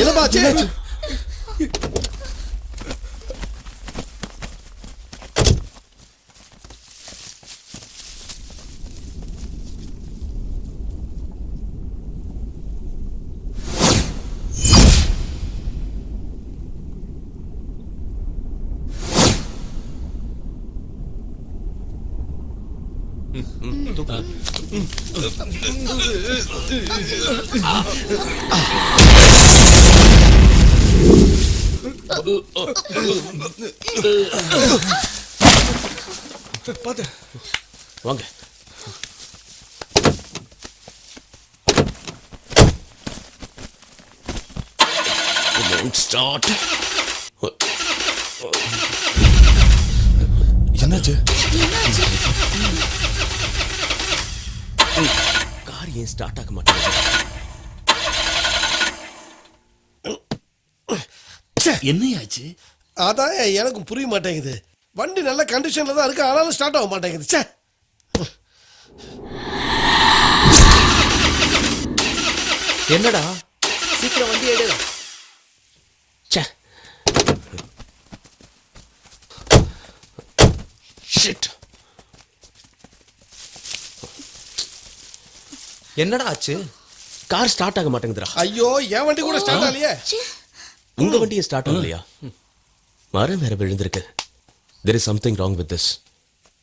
என்னப்பா ஆச்சு? பாத்து வாங்க. ஸ்டார்ட். என்னாச்சு? கார் ஏன் ஸ்டார்ட் ஆக மாட்டேங்குது? என்னையாச்சு? அதான் எனக்கு புரிய மாட்டேங்குது. வண்டி நல்ல கண்டிஷன்ல தான் இருக்கு, ஆனாலும் ஸ்டார்ட் ஆக மாட்டேங்குது. ச்சே. என்னடா சீக்கிரம் வண்டி எடு. ச்சே. ஷிட். என்னடா ஆச்சு? கார் ஸ்டார்ட் ஆக மாட்டேங்குதுடா. ஐயோ, என் வண்டி கூட ஸ்டார்ட் ஆகலையே. உங்க வண்டியை ஸ்டார்ட் ஆகலையா? மரம் வேற விழுந்திருக்கு. There is something wrong with this.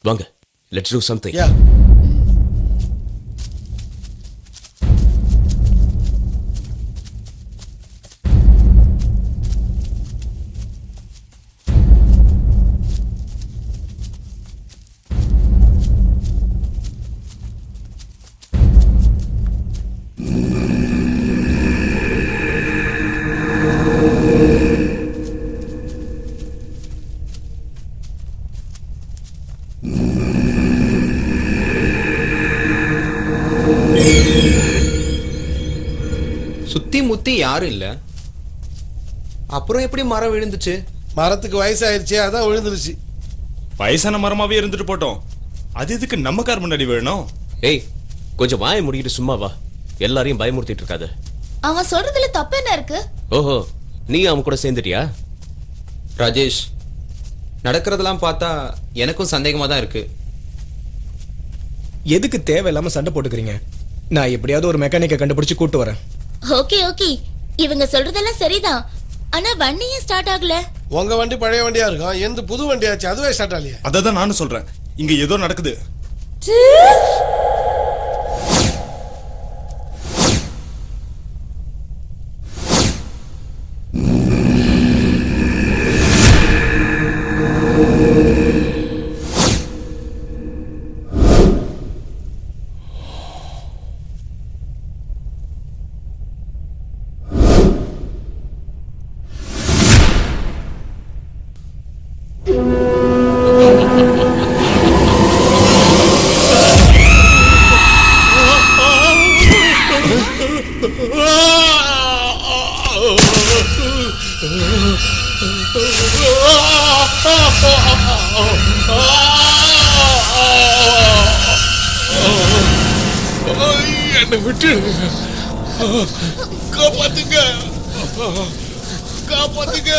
வாங்க, let's do something. Yeah. சுத்தி முத்தி யாரும் இல்ல, அப்புறம் எப்படி மரம் விழுந்துச்சு? மரத்துக்கு வயசாயிருச்சு, அதான் விழுந்துருச்சு. வயசான மரமாவே இருந்துட்டு போட்டோம். அது எதுக்கு நம்ம கார் முன்னாடி வேணும்? ஏய், கொஞ்சம் வாயை முடிக்கிட்டு சும்மா வா. எல்லாரையும் பயமுறுத்திட்டு இருக்காத. அவன் சொல்றதுல தப்பு என்ன இருக்கு? ஓஹோ, நீ அவன் கூட சேர்ந்துட்டியா? ராஜேஷ், நடக்கிறதெல்லாம் பார்த்தா எனக்கும் சந்தேகமா தான் இருக்கு. எதுக்கு தேவையில்லாம சண்டை போட்டுக்கிறீங்க? நான் எப்படியாவது ஒரு மெக்கானிக்கை கண்டுபிடிச்சு கூட்டு வரேன். ஓகே ஓகே, இவங்க சொல்றதெல்லாம் சரிதான். ஆனா வண்டியே ஸ்டார்ட் ஆகல. உங்க வண்டி பழைய வண்டியா இருக்கும், எந்த புது வண்டியாச்சு, அதுவே ஸ்டார்ட் ஆகலையே. அதை தான் நானும் சொல்றேன். இங்க ஏதோ நடக்குது. என்னை விட்டு காப்பாத்துங்க, காப்பாத்துங்க.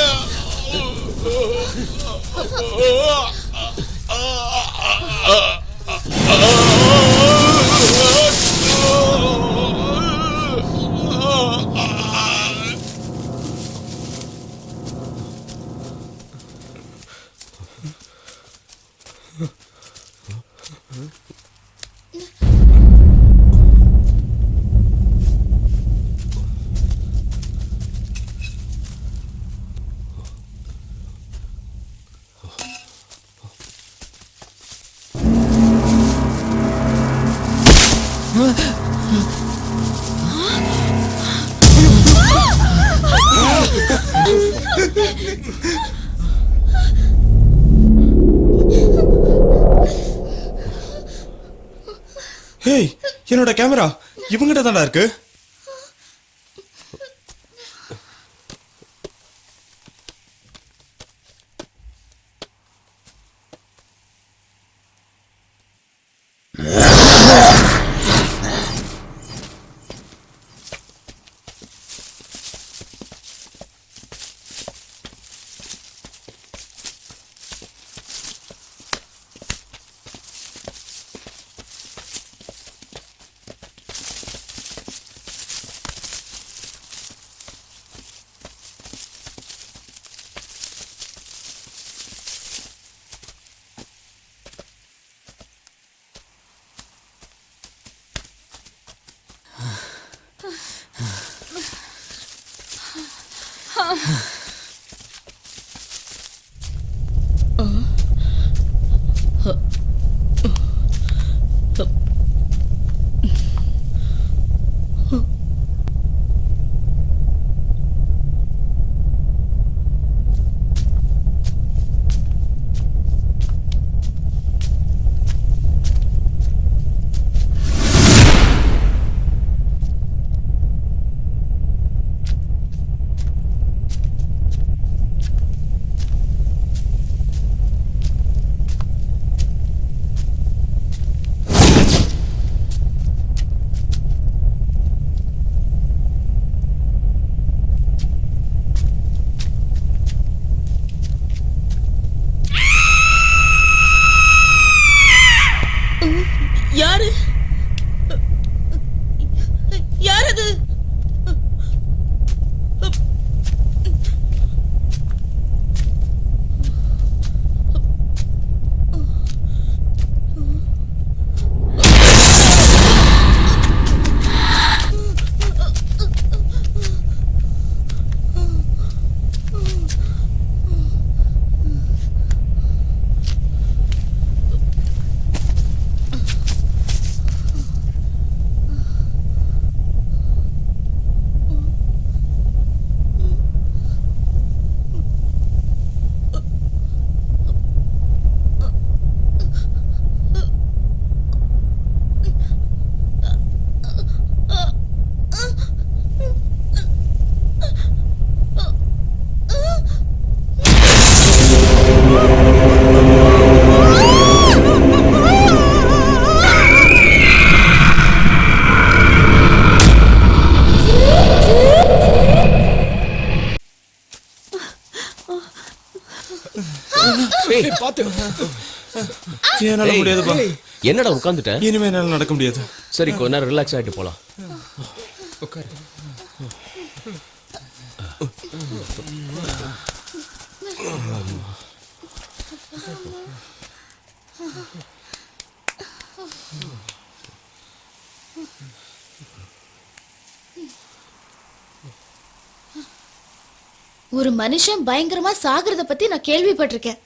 ஏய், என்னோட கேமரா இவங்கிட்ட தான்டா இருக்கு. யாரு யார் அது? பாத்து என்னால முடியாதுப்பா. என்னடா உட்காந்துட்ட? இனிமே என்னால நடக்க முடியாது. சரி கொஞ்ச நேரம் ரிலாக்ஸ் ஆயிட்டு போலாம். உட்காரு. ஒரு மனுஷன் பயங்கரமா சாகுறத பத்தி நான் கேள்விப்பட்டிருக்கேன்,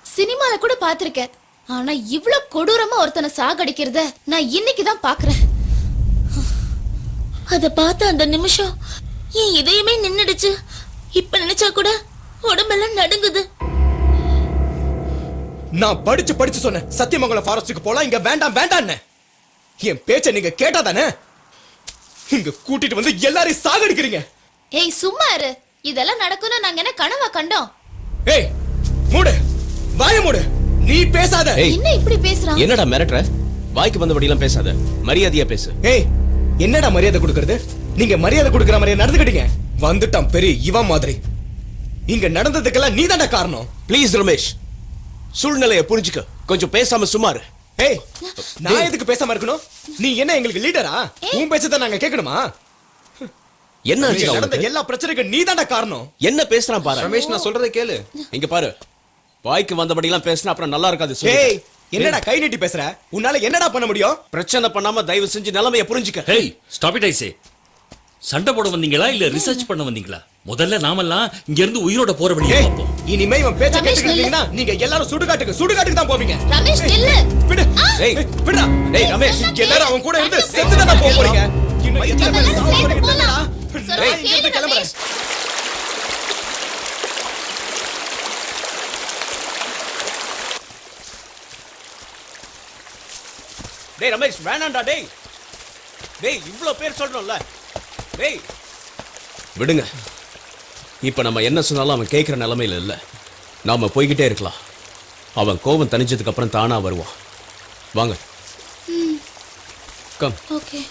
சினிமால கூட பாத்திருக்கேன். ஆனா இவ்ளோ கொடூரமா ஒருத்தனை சாகடிக்கிறத நான் இன்னைக்கு தான் பாக்குறேன். அத பார்த்த அந்த நிமிஷம் என் இதயமே நின்னுடுச்சு. இப்ப நினைச்சா கூட உடம்பெல்லாம் நடுங்குது. நான் படிச்சு சொன்னேன் சத்தியமங்கலம் ஃபாரஸ்டுக்கு போலாம், இங்க வேண்டாம் வேண்டான்னு. என் பேச்ச நீங்க கேட்டாதானே இங்க கூட்டிட்டு வந்து எல்லாரையும் சாகடிக்கிறீங்க. ஏய் சும்மா இரு, இதெல்லாம் நடக்கும்னு நாங்க என்ன கனவா கண்டோம்? ஏய் மூடு, வாய மூடு, நீ பேசாத. என்ன இப்படி பேசுறான்? என்னடா மிரட்டுற? வாய்க்கு வந்தபடி எல்லாம் பேசாத, மரியாதையா பேசு. ஏய் என்னடா மரியாதை கொடுக்கறது? நீங்க மரியாதை கொடுக்கற மாதிரியே நடந்துக்கிட்டீங்க. வந்துட்டான் பெரிய இவன் மாதிரி. இங்க நடந்ததுக்கெல்லாம் நீதான்டா காரணம். ப்ளீஸ் ரமேஷ், சூழ்நிலையை புரிஞ்சுக்க, கொஞ்சம் பேசாம சுமாரு. ஏய் நான் எதுக்கு பேசாம இருக்கணும்? நீ என்ன எங்களுக்கு லீடரா? உன் பேச்சதான் நாங்க கேட்கணுமா? என்ன ஆச்சு நடந்த அவனுக்கு? எல்லா பிரச்சனைக்கும் நீதான்டா காரணம். என்ன பேசுறான் பாரு. ரமேஷ் நான் சொல்றதை கேளு. இங்க பாரு, வாய்க்கு வந்தபடி எல்லாம் பேசினா அப்புறம் நல்லா இருக்காது. சொல்லு. ஏய் என்னடா கை நீட்டி பேசுற? உன்னால என்னடா பண்ண முடியும்? பிரச்சனை பண்ணாம தயவு செஞ்சு நிலைமையை புரிஞ்சுக்க. ஹேய் ஸ்டாப் இட் ஐ சே. சண்டை போட வந்தீங்களா இல்ல ரிசர்ச் பண்ண வந்தீங்களா? முதல்ல நாமெல்லாம் இங்க இருந்து உயிரோட போற வழியை ஏய் பார்ப்போம். இனிமே இவன் பேச்ச ரமேஷ், கேட்டுக்கிட்டீங்கன்னா நீங்க எல்லாரும் சுடுகாட்டுக்கு தான் போவீங்க. ரமேஷ் நில்லு. விடு. ஏய் விடுடா. ஏய் ரமேஷ், எல்லாரும் அவன் கூட இருந்து செத்து தான போறீங்க. இன்னும் எத்தனை பேர் எல்லாரும் சாவ சேர்ந்து போறீங்க போலாம். தெரியுமா? சொல்றா, நான் இங்க இருந்து கேளு, கிளம்புறேன். டேய் ரமேஷ் வேணாம்டா. டேய் டேய் இவ்ளோ பேர் சொல்றோம்ல. டேய் விடுங்க. இப்ப நம்ம என்ன சொன்னாலும் அவன் கேட்கிற நிலைமையில இல்ல. நாம போய்கிட்டே இருக்கலாம். அவன் கோபம் தணிஞ்சதுக்கு அப்புறம் தானா வருவான். வாங்க. கம். ஓகே.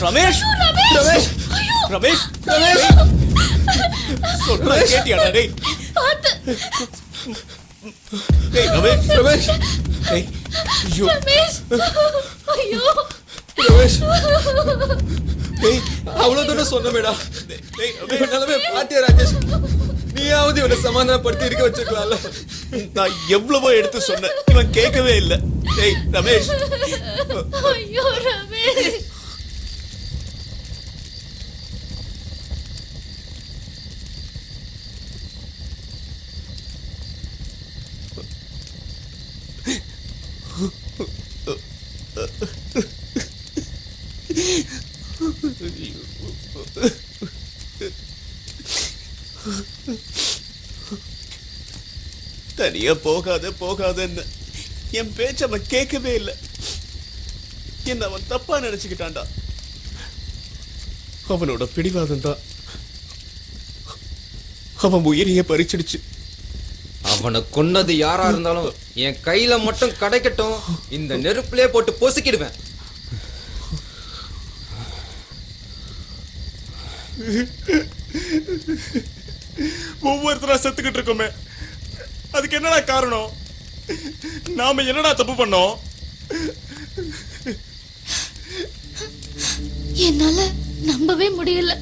ரமேஷ் ரமேஷ் ரமேஷ் ரமேஷ் சொல்றத கேட்டியாடா டேய் பாத்து டேய் ரமேஷ் ரமேஷ் டேய் ஐயோ ஐயோ ரமேஷ் டேய் அவ்வளவுதானே சொன்னமேடா டேய் நிலைமை பாத்தியா ராஜேஷ் நீயாவது இவனை சமாதானப்படுத்தி இருக்க வச்சிருக்கலாம்ல நான் எவ்வளவோ எடுத்து சொன்னேன் இவன் கேட்கவே இல்லை டேய் ரமேஷ் ஐயோ ரமேஷ் தனியா போகாத போகாதன்னு என் பேச்ச அவன் கேட்கவே இல்லை என்ன அவன் தப்பா நினைச்சுக்கிட்டான்டா அவனோட பிடிவாதம் தான் அவன் உயிரையே பறிச்சிடுச்சு அவனை கொன்னது யாரா இருந்தாலும் என் கையில மட்டும் கிடைக்கட்டும், இந்த நெருப்புலயே போட்டு பொசுக்கிடுவேன். ஒவ்வொருத்தரா செத்துக்கிட்டு இருக்கோமே, அதுக்கு என்னடா காரணம்? நாம என்னடா தப்பு பண்ணோம்? என்னால நம்பவே முடியல.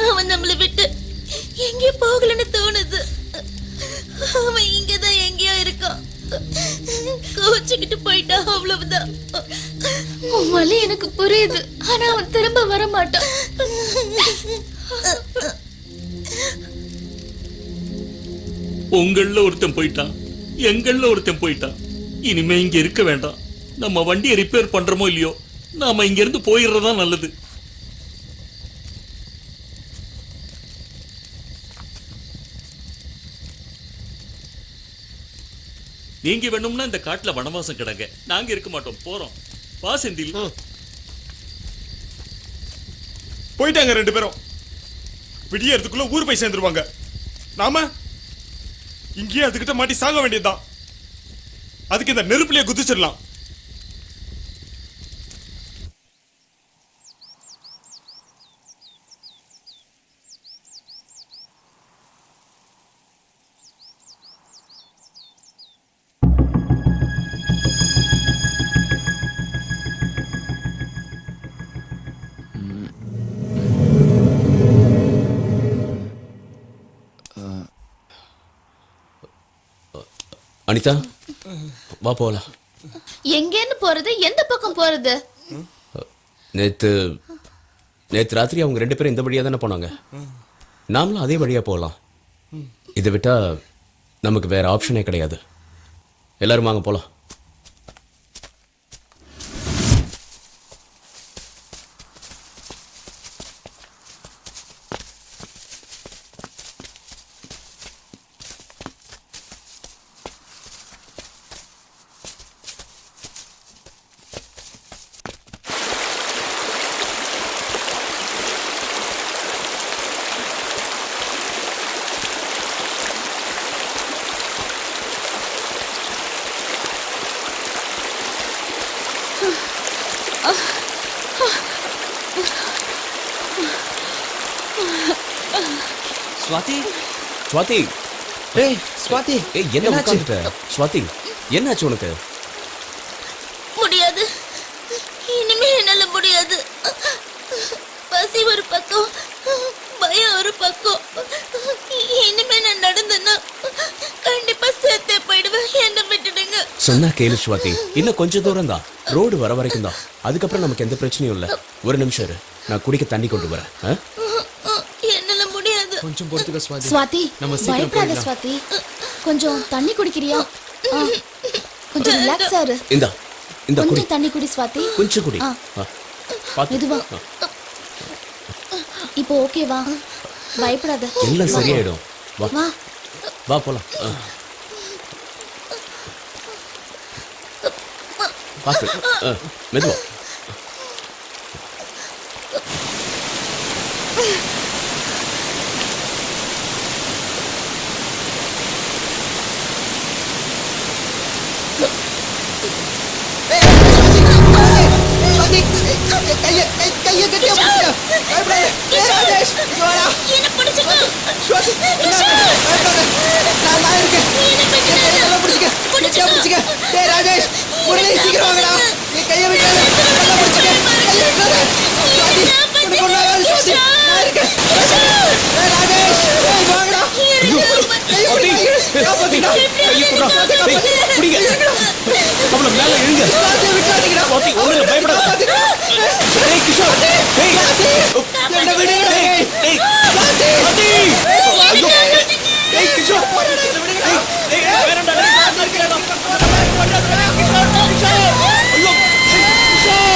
அவன் நம்மளை விட்டு எங்கே போகலன்னு தோணுது. அவன் இங்கதான் எங்கேயோ இருக்கான். கோச்சுக்கிட்டு போயிட்டா, அவ்வளவுதான். உன் வலி எனக்கு புரியுது, ஆனா அவன் திரும்ப வர மாட்டான். உங்கள ஒருத்தன் போயிட்டான், எங்கள ஒருத்தன் போயிட்டான். இனிமே இங்க இருக்க வேண்டாம். நம்ம வண்டியை ரிப்பேர் பண்றோமோ இல்லையோ, நாம இங்க இருந்து போயிடுறதா நல்லது. நீங்க வேணும்னா இந்த காட்டுல வனவாசம் கிடங்க, நாங்க இருக்க மாட்டோம். போறோம். வா செந்தில். போயிட்டாங்க ரெண்டு பேரும். விடியறதுக்குள்ள ஊர் போய் சேர்ந்துருவாங்க. நாம இங்கேயே அதுகிட்ட மாட்டி சாக வேண்டியதுதான். அதுக்கு இந்த நெருப்புலயே குதிச்சிடலாம். அனிதா, வா போலாம். எங்கேன்னு போறது? எந்த பக்கம் போறது? நேத்து ராத்திரி அவங்க ரெண்டு பேரும் இந்த வழியா தானே போனாங்க. நாமளும் அதே வழியா போகலாம். இதை விட்டா நமக்கு வேற ஆப்ஷனே கிடையாது. எல்லாரும் வாங்க போலாம். ஸ்வாதி, ஸ்வாதி, ஏய் ஸ்வாதி, ஏய் என்ன உட்கார்ந்துட்ட? ஸ்வாதி, என்னாச்சு உனக்கு? முடியாது, இனிமே என்னால முடியாது. பசி ஒரு பக்கம், பயம் ஒரு பக்கம். இனிமே நான் நடந்தேன்னா கண்டிப்பா சேர்த்தே போயிடுவேன். என்ன விட்டுடுங்க. சொன்னா கேளு ஸ்வாதி, இன்னும் கொஞ்சம் தூரம் தான். ரோடு வர வரைக்கும் தான். அதுக்கப்புறம் நமக்கு எந்த பிரச்சனையும் இல்லை. ஒரு நிமிஷம் இரு, நான் குடிக்க தண்ணி கொண்டு வரேன். என்னால முடியாது. கொஞ்சம் பொறுத்துக்க ஸ்வாதி. ஸ்வாதி, நம்ம சீக்கிரம் பயப்படாத போயிடலாம். ஸ்வாதி. கொஞ்சம் தண்ணி குடிக்கிறியா? கொஞ்சம் ரிலாக்ஸ் ஆரு. இந்தா குடி, கொஞ்சம் தண்ணி குடி ஸ்வாதி. கொஞ்சம் குடி. மெதுவா. இப்போ ஓகேவா? பயப்படாத. எல்லாம் சரியாயிடும். வா வா. வா போலாம். பாத்து, மெதுவா. என்ன பிடிச்சிட்டு? நான் இருக்கேன். கெட்டியா பிடிச்சுக்க. டேய் ராஜேஷ், முரளி சீக்கிரம் வாங்கடா. நீ கையை விட்டாத. நல்லா பிடிச்சுக்க. கையை விட்டாத. சுவாதி, உனக்கு ஒண்ணு ஆகாது சுவாதி. நான் இருக்கேன். டேய் ராஜேஷ், டேய் வாங்கடா. காப்பாத்திடா. கையை குடுறா. டேய், புடிங்க. அவளை மேல இழுங்க. சுவாதியை விட்டுறாதீங்கடா. சுவாதி, ஒண்ணுல பயப்படாத. காப்பாத்திடா. டேய், கிஷோர். டேய், என்ன விடுங்க. டேய், சுவாதி. சுவாதி. ஐயோ, டேய், கிஷோர். டேய், டேய், வேறடா, டேய், நான் இருக்கேன்டா. ஐயோ, கிஷோர்.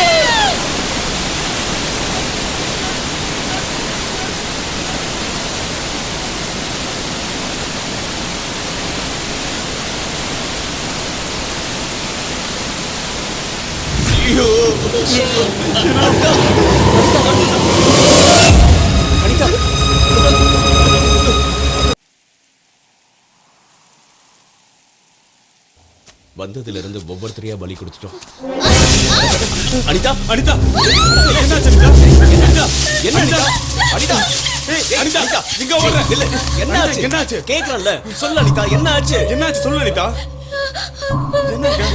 வந்ததுல இருந்து ஒவ்வொருத்தரையா பலி கொடுத்துட்டோம். அனிதா, அனிதா, என்னாச்சு அனிதா? என்ன அனிதா? அனிதா, அனிதா, இங்க வர. இல்ல, என்னாச்சு? என்னாச்சு? கேக்குறல்ல, சொல்லு அனிதா, என்னாச்சு? என்னாச்சு சொல்லு அனிதா. என்னாச்சு?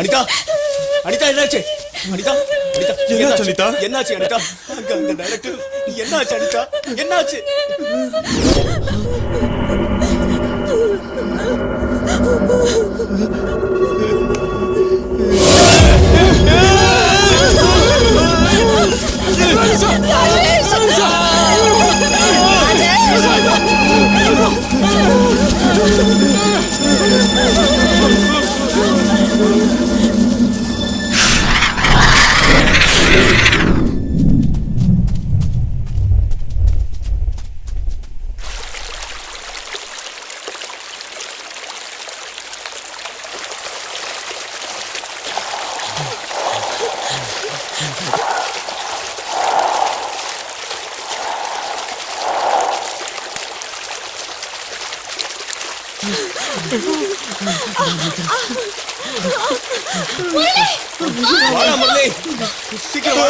அனிதா, அனிதா, என்னாச்சு? அனிதா, அனிதா, என்னாச்சு அனிதா? என்னாச்சு அனிதா? அங்க டைரக்டர், என்னாச்சு அனிதா? என்னாச்சு? வாடா முரளி, சீக்கிரம் வா.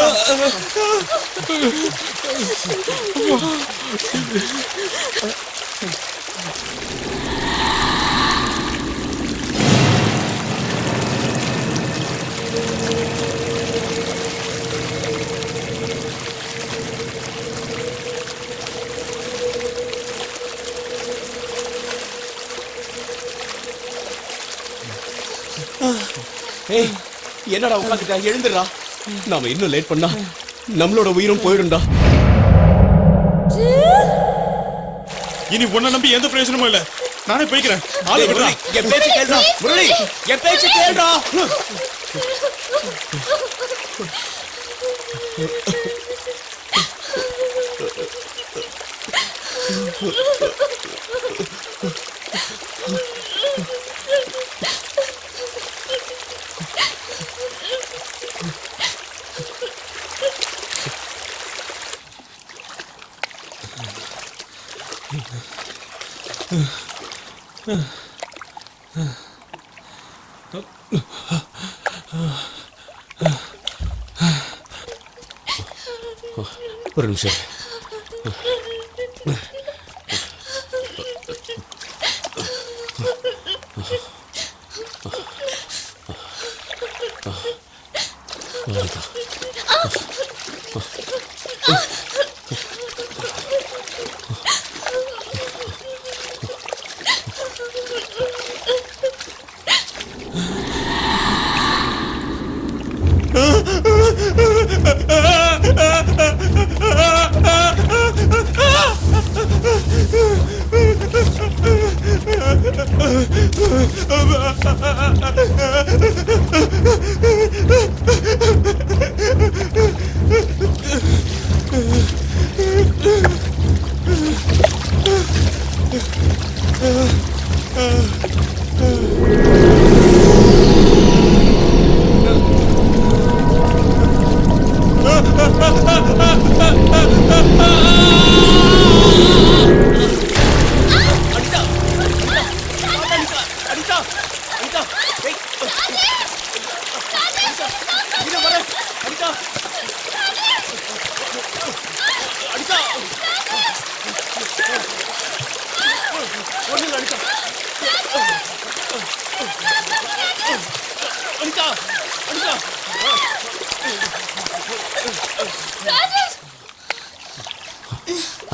ஏய், என்னடா உட்காந்துட்டா? எழுந்துடா. நாம இன்னும் லேட் பண்ணா நம்மளோட உயிரும் போயிடும்டா. இனி உன்னை நம்பி எந்த பிரயோஜனமும் இல்ல. நானே போய்க்கிறேன். ஆளு விடுறா. என் பேச்சு கேளுடா முரளி, என் பேச்சு கேளுடா. ஒரு நிமிஷம்.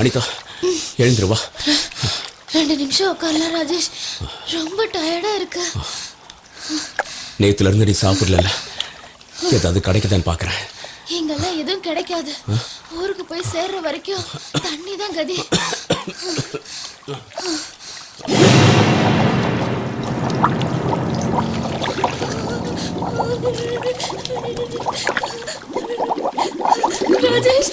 அனிதா எழுந்துருவா. 2 நிமிஷம் உட்காரலாம் ராஜேஷ், ரொம்ப டயர்டா இருக்கு. நேத்துல இருந்து நீ சாப்பிடல, ஏதாவது கிடைக்குதான்னு பாக்குறேன். இங்கெல்லாம் எதுவும் கிடைக்காது. ஊருக்கு போய் சேர்ற வரைக்கும் தண்ணி தான் கதி. ராஜேஷ்,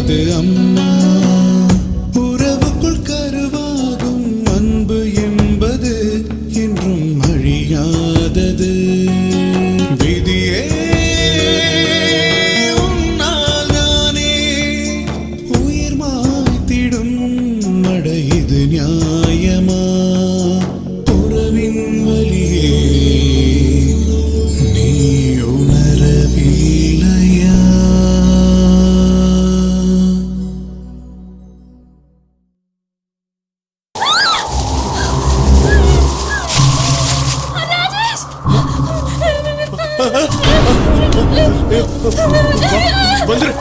அது அம்மா. உறவுக்குள் கருவாகும் அன்பு என்பது என்றும் அழியாதது. விதியே உன்னால் நானே உயிர் மாய்த்திடும் மட இது நியாயமா? உறவின் வலியே நீ உணரவில்லையா? வந்துரு.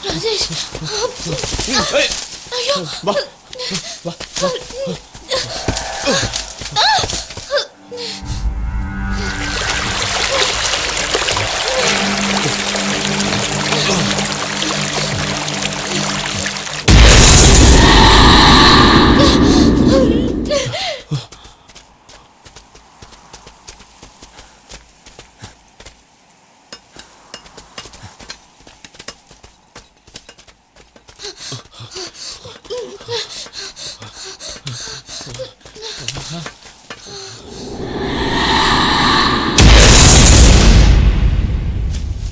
ராஜேஷ், ஐயோ,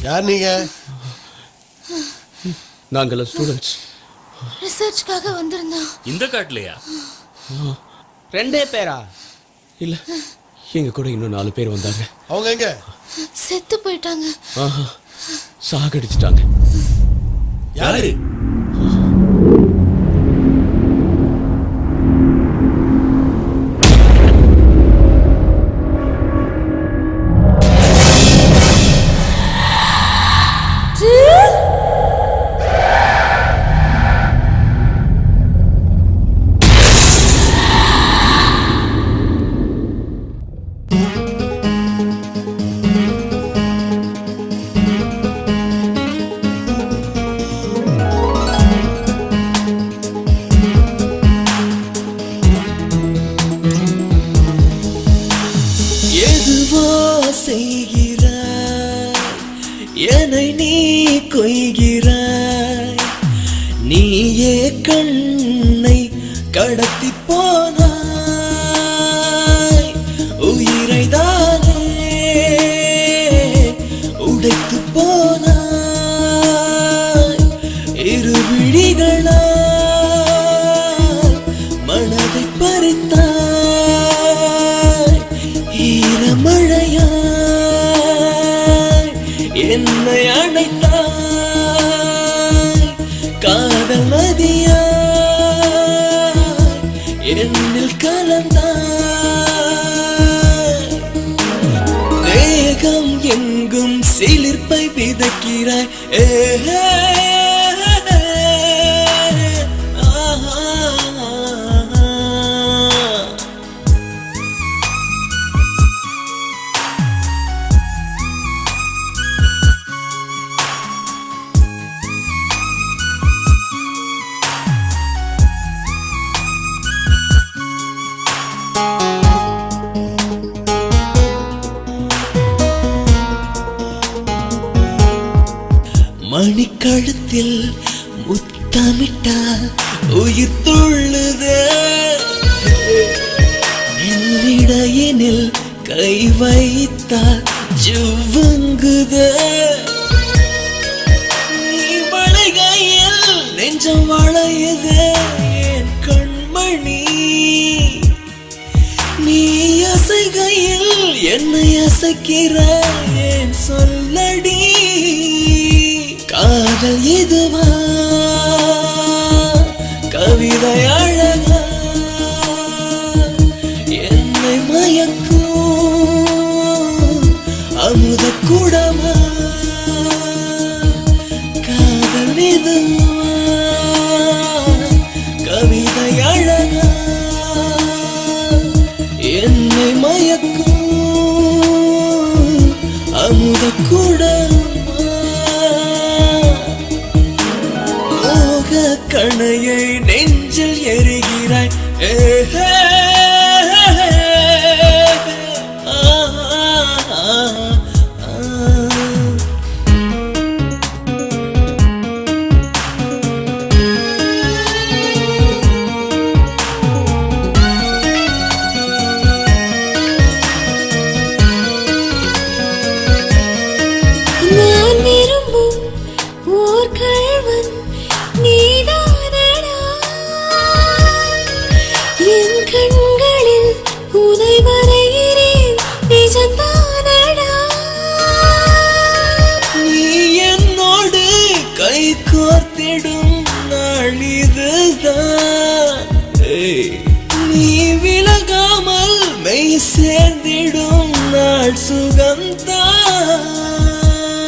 யார் நீங்க? நாங்கெல்லாம் ஸ்டூடெண்ட்ஸ். ரிசர்ச்காக வந்திருந்தோம். இந்த காட்டுலயா? 2 பேரா? இல்ல, எங்க கூட இன்னும் 4 பேர் வந்தாங்க. அவங்க எங்க? செத்து போயிட்டாங்க. ஆஹா, சாகடிச்சிட்டாங்க. யாரு? எதுவோ செய்கிறாய், என்னை நீ கொய்கிறாய். நீயே கண்ணை கடத்தி போனாய், உயிரை தானே உடைத்து போனாய். இரு விழிகளால் மனதை பறித்தாய். ஈரமழையாய் என்னை அணைத்தாய். காதல் நதியாய் என்னில் கலந்தாய். தேகம் எங்கும் சிலிர்ப்பை விதைக்கிறாய். மணிக்கழுத்தில் முத்தமிட்டால் உயிர் துள்ளுதே. என்னிடையினில் கை வைத்தால் ஜுவங்குதே. நீ வளைகையில் நெஞ்சம் வளையுதே. என் கண்மணி என்னை அசைக்கிற ஏன் சொல்லடி காதல் இதுவா கவிதை அழகா என்னை மயக்கும் அமுத கூடமா காதல் இதுவா கவிதை அழகா என்னை மயக்கும் அமுத கூடமா மோக கணையை நெஞ்சில் எரிகிறாய் நான் விரும்பும் ஓர் கள்வன் நீதானடா என் கண்களில் உனை வரைகிறேன் நிஜந்தானடா நீ என்னோடு கை கோர்த்திடும் நாள் இதுதான் நீ விலகாமல் மெய் சேர்ந்திடும் நாள் சுகம்தான்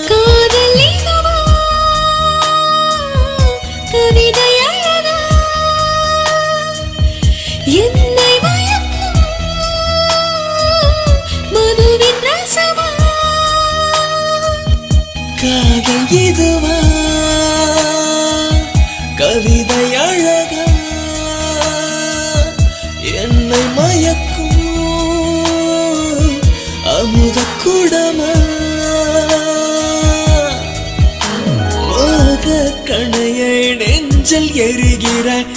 காதல் இதுவா கவிதை அழகா என்னை மயக்கும் மதுவின் ரசமா காதல் இதுவா கவிதை அழகா என்னை மயக்கும் அமுத கூடமா மோக கணையை நெஞ்சில் எரிகிறாய்